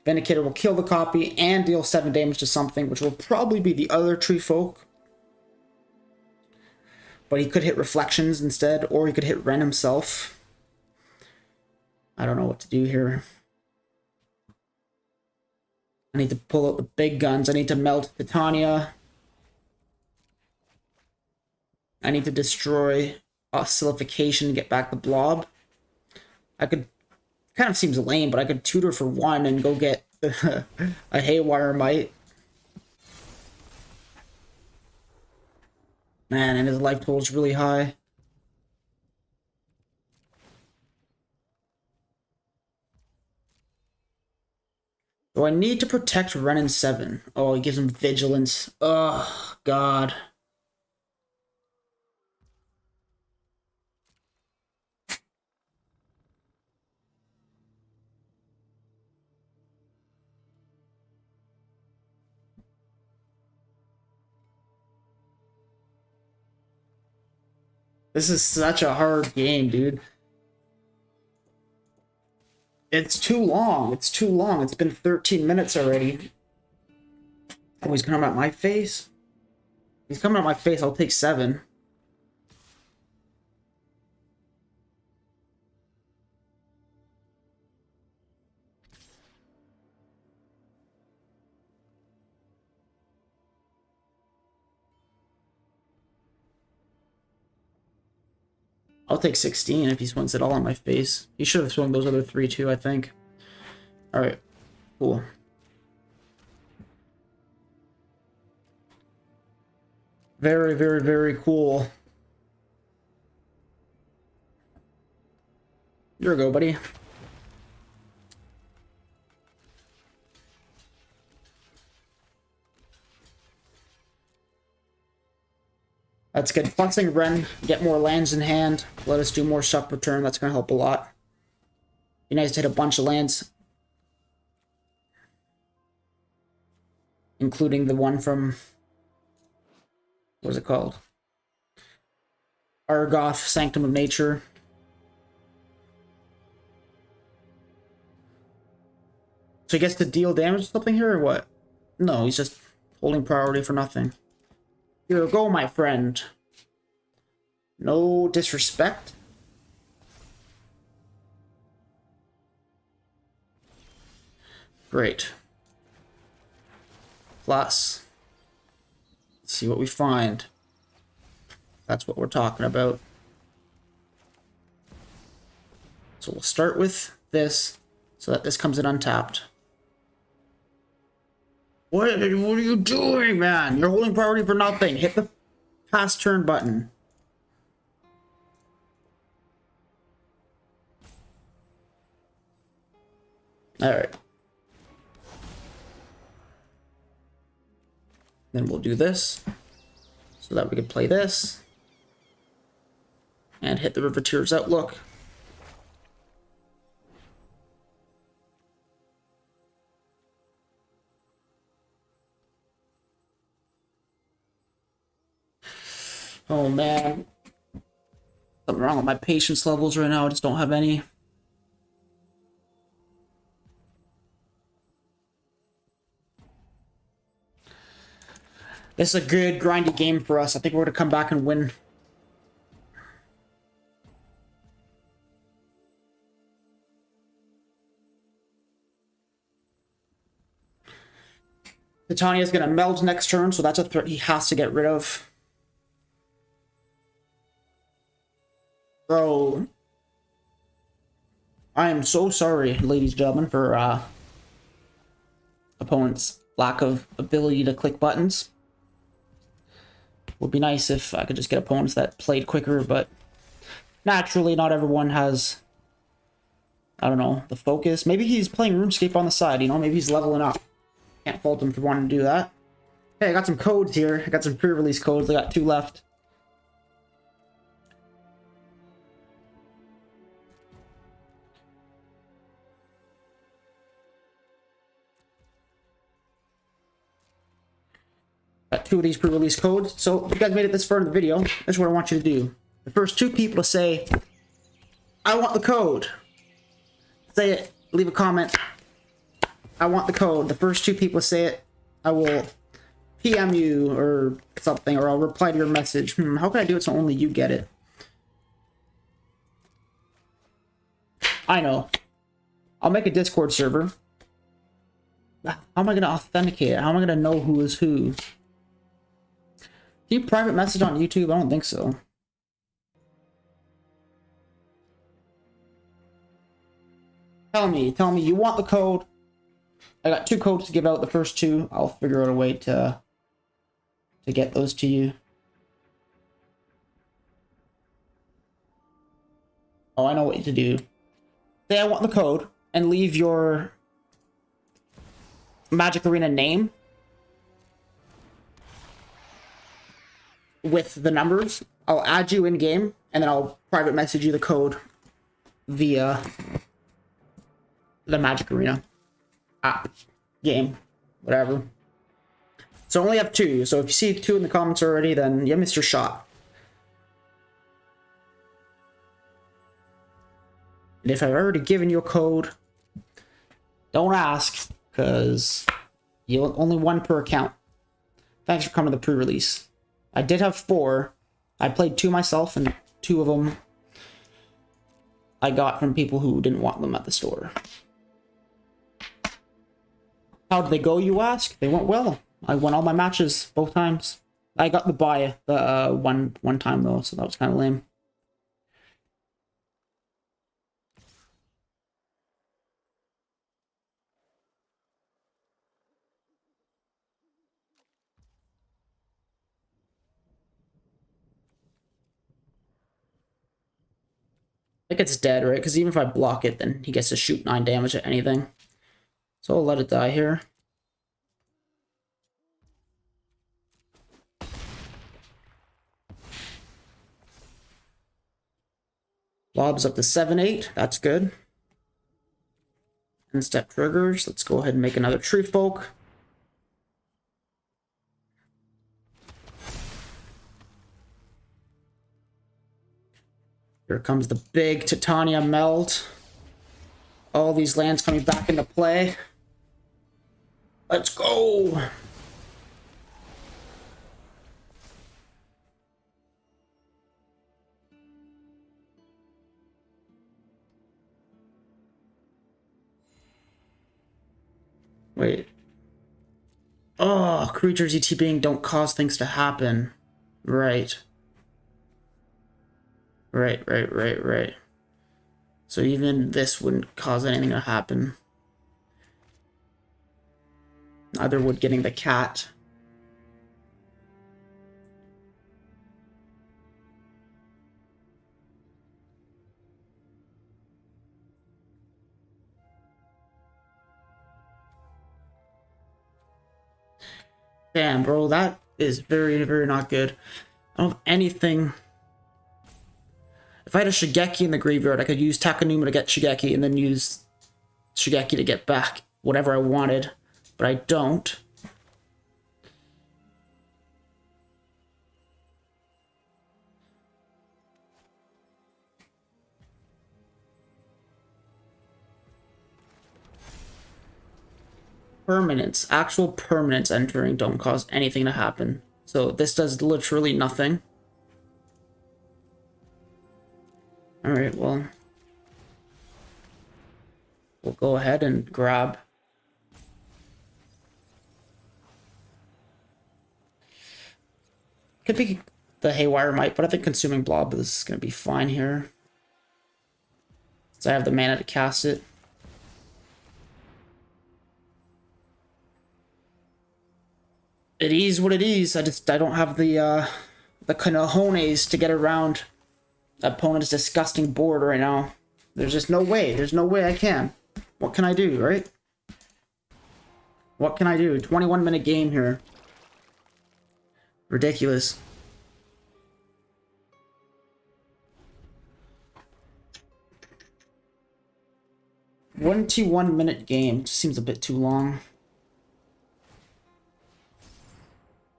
Vindicator will kill the copy and deal 7 damage to something, which will probably be the other tree folk. But he could hit Reflections instead, or he could hit Ren himself. I don't know what to do here. I need to pull out the big guns. I need to melt Titania. I need to destroy Silification and get back the blob. I could... kind of seems lame, but I could tutor for 1 and go get a Haywire Might. Man, and his life total is really high. Do I need to protect Ren in 7? Oh, he gives him vigilance. Oh, God. This is such a hard game, dude. It's too long. It's too long. It's been 13 minutes already. Oh, he's coming at my face? He's coming at my face. I'll take 7. I'll take 16 if he swings it all on my face. He should have swung those other 3 too, I think. Alright, cool. Very, very, very cool. Here we go, buddy. That's good. Flexing Ren, get more lands in hand. Let us do more shuffle return. That's going to help a lot. Be nice to hit a bunch of lands. Including the one from... What is it called? Argoth, Sanctum of Nature. So he gets to deal damage or something here, or what? No, he's just holding priority for nothing. Here we go, my friend. No disrespect. Great. Plus. Let's see what we find. That's what we're talking about. So we'll start with this, so that this comes in untapped. What are you doing, man? You're holding priority for nothing. Hit the pass turn button. Alright. Then we'll do this, so that we can play this. And hit the Riveteer's Outlook. Oh man. Something wrong with my patience levels right now. I just don't have any. This is a good grindy game for us. I think we're going to come back and win. Titania's going to meld next turn, so that's a threat he has to get rid of. Bro, I am so sorry, ladies and gentlemen, for opponents' lack of ability to click buttons. Would be nice if I could just get opponents that played quicker, but naturally not everyone has, I don't know, the focus. Maybe he's playing RuneScape on the side, you know, maybe he's leveling up. Can't fault him for wanting to do that. Hey, I got some codes here. I got some pre-release codes. I got 2 left. Got 2 of these pre-release codes. So if you guys made it this far in the video, this is what I want you to do. The first 2 people to say, I want the code. Say it. Leave a comment. I want the code. The first 2 people to say it, I will PM you or something, or I'll reply to your message. How can I do it so only you get it? I know. I'll make a Discord server. How am I going to authenticate it? How am I going to know who is who? Can you private message on YouTube? I don't think so. Tell me you want the code. I got 2 codes to give out. The first 2, I'll figure out a way to get those to you. Oh, I know what to do. Say I want the code and leave your Magic Arena name with the numbers. I'll add you in game and then I'll private message you the code via the Magic Arena app, game, whatever. So I only have 2. So if you see 2 in the comments already, then you missed your shot. And if I've already given you a code, don't ask, because you'll only 1 per account. Thanks for coming to the pre-release. I did have 4. I played 2 myself, and 2 of them I got from people who didn't want them at the store. How did they go, you ask? They went well. I won all my matches both times. I got the buy the one time though, so that was kind of lame. I think it's dead, right? Because even if I block it, then he gets to shoot 9 damage at anything. So I'll let it die here. Lob's up to 7-8. That's good. And step triggers. Let's go ahead and make another Tree Folk. Here comes the big Titania Meld. All these lands coming back into play. Let's go! Wait. Oh, creatures ETBing don't cause things to happen. Right. Right. So even this wouldn't cause anything to happen. Neither would getting the cat. Damn, bro, that is very, very not good. I don't have anything. If I had a Shigeki in the graveyard, I could use Takanuma to get Shigeki and then use Shigeki to get back whatever I wanted, but I don't. Permanents, actual permanents entering don't cause anything to happen. So this does literally nothing. Alright, well, we'll go ahead and grab. Could be the Haywire Might, but I think Consuming Blob is going to be fine here. So I have the mana to cast it. It is what it is. I don't have the cojones to get around opponent's disgusting board right now. There's just no way. There's no way I can. What can I do, right? What can I do? 21-minute game here. Ridiculous. 21-minute game. Just seems a bit too long.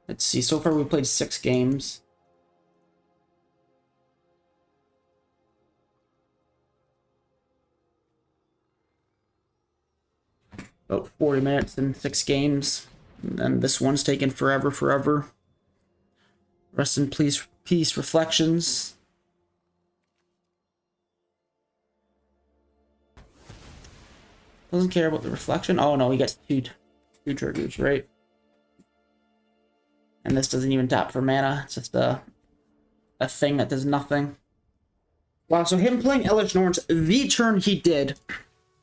Let's see. So far we played 6 games. About 40 minutes and 6 games. And then this one's taken forever. Rest in peace, Reflections. Doesn't care about the reflection. Oh no, he gets two triggers, right? And this doesn't even tap for mana. It's just a thing that does nothing. Wow, so him playing Elesh Norns, the turn he did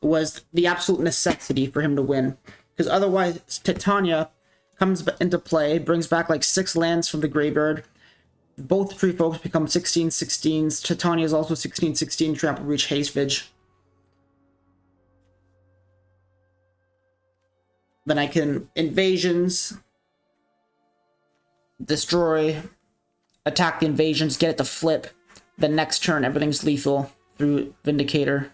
was the absolute necessity for him to win. Because otherwise, Titania comes into play, brings back like 6 lands from the graveyard. both tree folks become 16/16s. Titania is also 16/16. Trample, reach, haste, Vig. Then I can invasions, destroy, attack the invasions, get it to flip. The next turn, everything's lethal through Vindicator.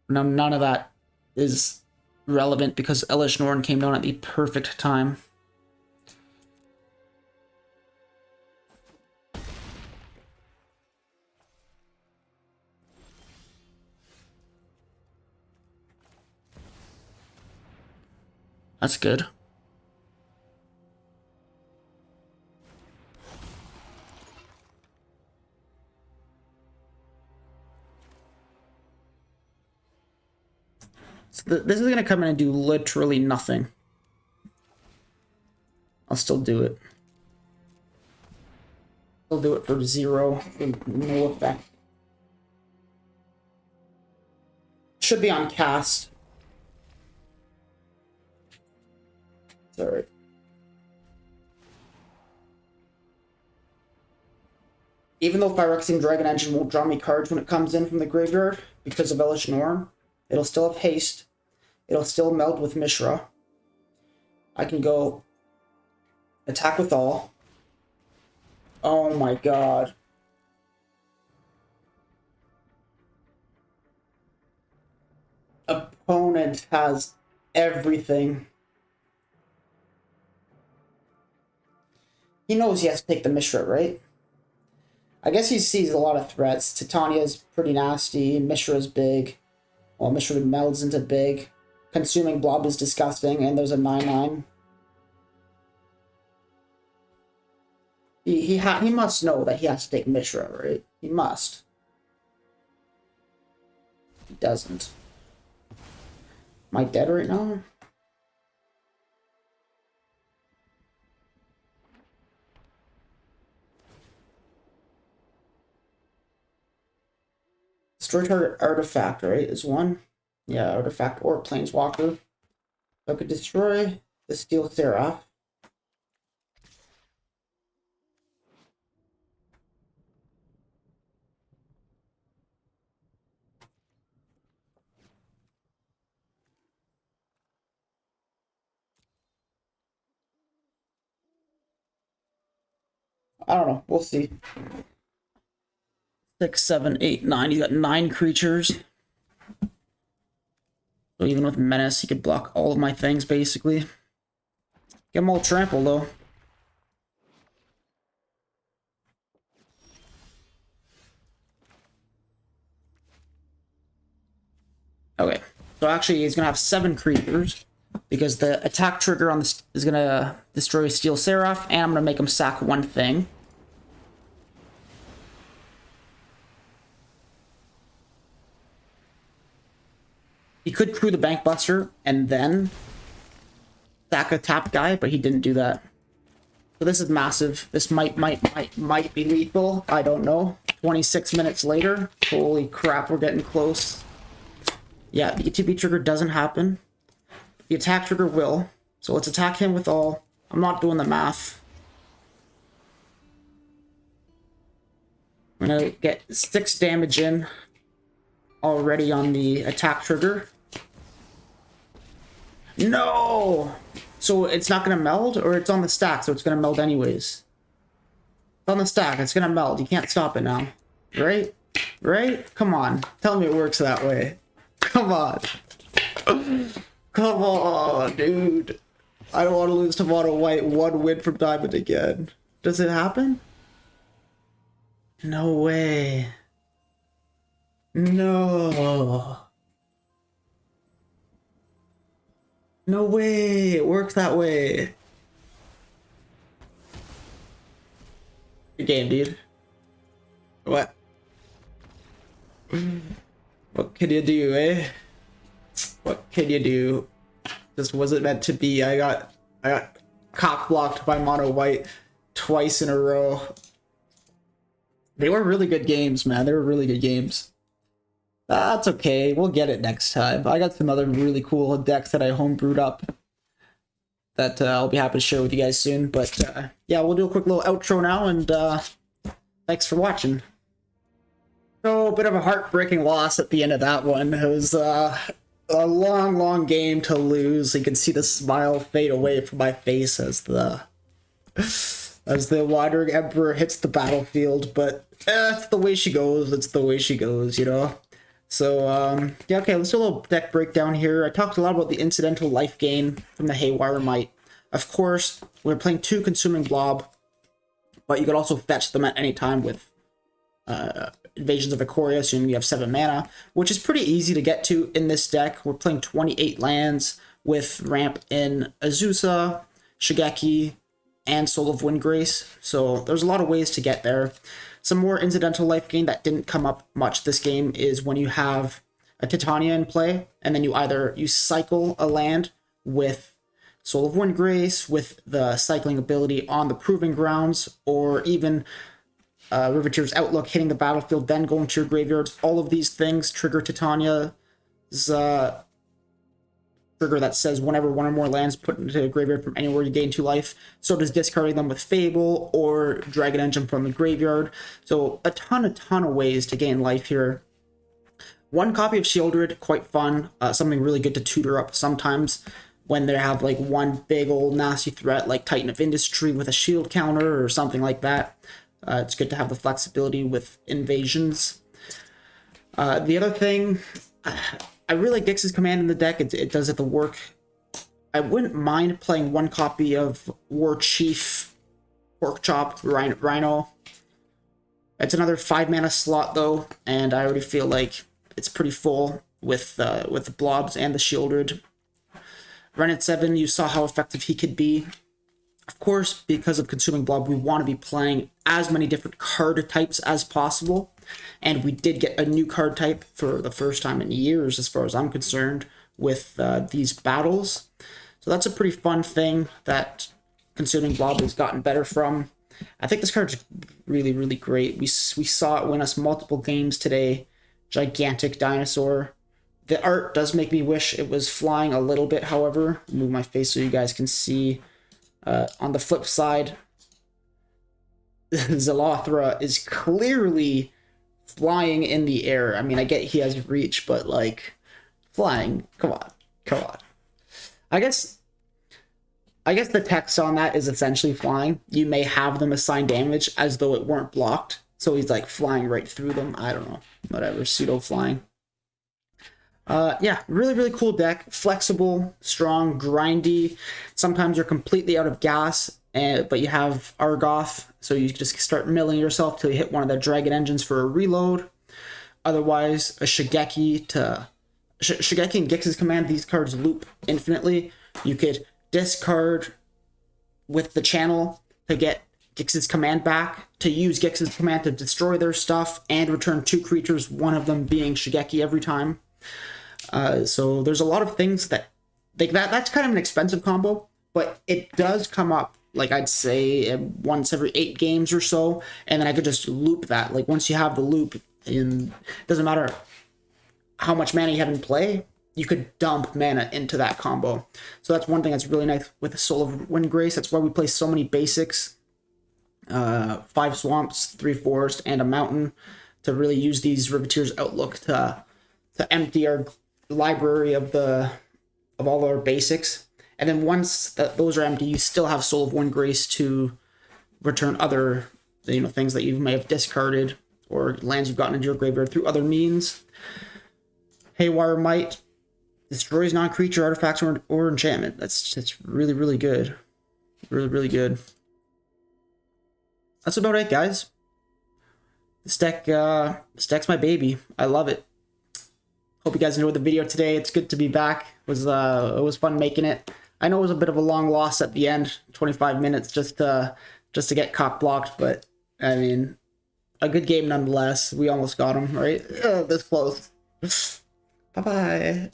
Now, none of that is relevant because Elish Norn came down at the perfect time. That's good. So this is going to come in and do literally nothing. I'll still do it. I'll do it for 0. No effect. Should be on cast. Sorry. Even though Phyrexian Dragon Engine won't draw me cards when it comes in from the graveyard because of Elish Norn, it'll still have haste. It'll still meld with Mishra. I can go attack with all. Oh my god. Opponent has everything. He knows he has to take the Mishra, right? I guess he sees a lot of threats. Titania's pretty nasty. Mishra's big. Well, Mishra melds into big. Consuming Blob is disgusting, and there's a 9/9. He must know that he has to take Mishra, right? He must. He doesn't. Am I dead right now? Destroy target artifact, right? Is one. Yeah, artifact or planeswalker. So I could destroy the Steel Seraph. I don't know. We'll see. 6, 7, 8, 9. He's got 9 creatures. So even with Menace, he could block all of my things, basically. Get them all trampled, though. Okay. So actually, he's going to have 7 creatures. Because the attack trigger on this is going to destroy Steel Seraph. And I'm going to make him sack 1 thing. He could crew the Bankbuster and then sack a tap guy, but he didn't do that. So this is massive. This might be lethal. I don't know. 26 minutes later. Holy crap, we're getting close. Yeah, the ETB trigger doesn't happen. The attack trigger will. So let's attack him with all. I'm not doing the math. I'm gonna get 6 damage in already on the attack trigger. No! So it's not going to meld, or it's on the stack, so it's going to meld anyways. It's on the stack, it's going to meld. You can't stop it now. Right? Right? Come on. Tell me it works that way. Come on. Come on, dude. I don't want to lose to Mono White 1 win from Diamond again. Does it happen? No way. No. No way. It works that way. Good game, dude. What? What can you do, eh? What can you do? Just wasn't meant to be. I got cock blocked by Mono White twice in a row. They were really good games, man. They were really good games. That's okay. We'll get it next time. I got some other really cool decks that I homebrewed up that I'll be happy to share with you guys soon. But yeah, we'll do a quick little outro now, and thanks for watching. So, a bit of a heartbreaking loss at the end of that one. It was a long game to lose. You can see the smile fade away from my face as the Wandering Emperor hits the battlefield. But it's the way she goes. It's the way she goes, you know? So, yeah, okay, let's do a little deck breakdown here. I talked a lot about the incidental life gain from the Haywire Might. Of course, we're playing 2 Consuming Blob, but you could also fetch them at any time with Invasions of IKORIA, assuming you have 7 mana, which is pretty easy to get to in this deck. We're playing 28 lands with ramp in Azusa, Shigeki, and Soul of Windgrace, so there's a lot of ways to get there. Some more incidental life gain that didn't come up much this game is when you have a Titania in play, and then you cycle a land with Soul of Windgrace, with the cycling ability on the Proving Grounds, or even Riveteer's Outlook hitting the battlefield, then going to your graveyards. All of these things trigger Titania's trigger that says whenever 1 or more lands put into a graveyard from anywhere you gain 2 life. So does discarding them with Fable or Dragon Engine from the graveyard. So a ton of ways to gain life here. 1 copy of Shieldred, quite fun. Something really good to tutor up sometimes when they have like 1 big old nasty threat like Titan of Industry with a shield counter or something like that. It's good to have the flexibility with invasions. The other thing, I really like Gix's Command in the deck. It does the work. I wouldn't mind playing 1 copy of War Chief, Pork Chop, Rhino. It's another 5 mana slot though, and I already feel like it's pretty full with the blobs and the Shieldred. Run at 7, you saw how effective he could be. Of course, because of Consuming Blob, we want to be playing as many different card types as possible. And we did get a new card type for the first time in years, as far as I'm concerned, with these battles. So that's a pretty fun thing that Consuming Blob has gotten better from. I think this card's really great. We saw it win us multiple games today. Gigantic Dinosaur. The art does make me wish it was flying a little bit, however. Move my face so you guys can see. On the flip side, Zalothra is clearly flying in the air. I mean, I get he has reach, but like flying, come on. I guess the text on that is essentially flying. You may have them assign damage as though it weren't blocked, so he's like flying right through them. I don't know, whatever, pseudo flying. Yeah, really cool deck. Flexible, strong, grindy. Sometimes you're completely out of gas, but you have Argoth, so you just start milling yourself till you hit one of the Dragon Engines for a reload. Otherwise, a Shigeki and Gix's Command, these cards loop infinitely. You could discard with the channel to get Gix's Command back, to use Gix's Command to destroy their stuff, and return 2 creatures, one of them being Shigeki every time. So there's a lot of things that's kind of an expensive combo, but it does come up, like I'd say once every 8 games or so, and then I could just loop that. Like once you have the loop, it doesn't matter how much mana you have in play, you could dump mana into that combo. So that's one thing that's really nice with the Soul of Windgrace. That's why we play so many basics, 5 swamps, 3 forest, and a mountain, to really use these Riveteer's Outlook to empty our library of all our basics. And then once those are empty, you still have Soul of Windgrace to return other things that you may have discarded or lands you've gotten into your graveyard through other means. Haywire Might destroys non-creature artifacts or enchantment. That's really good. Really good. That's about it, guys. This deck's my baby. I love it. Hope you guys enjoyed the video today. It's good to be back. It was fun making it. I know it was a bit of a long loss at the end, 25 minutes just to get cock blocked, but I mean, a good game nonetheless. We almost got him, right? This close. Bye-bye.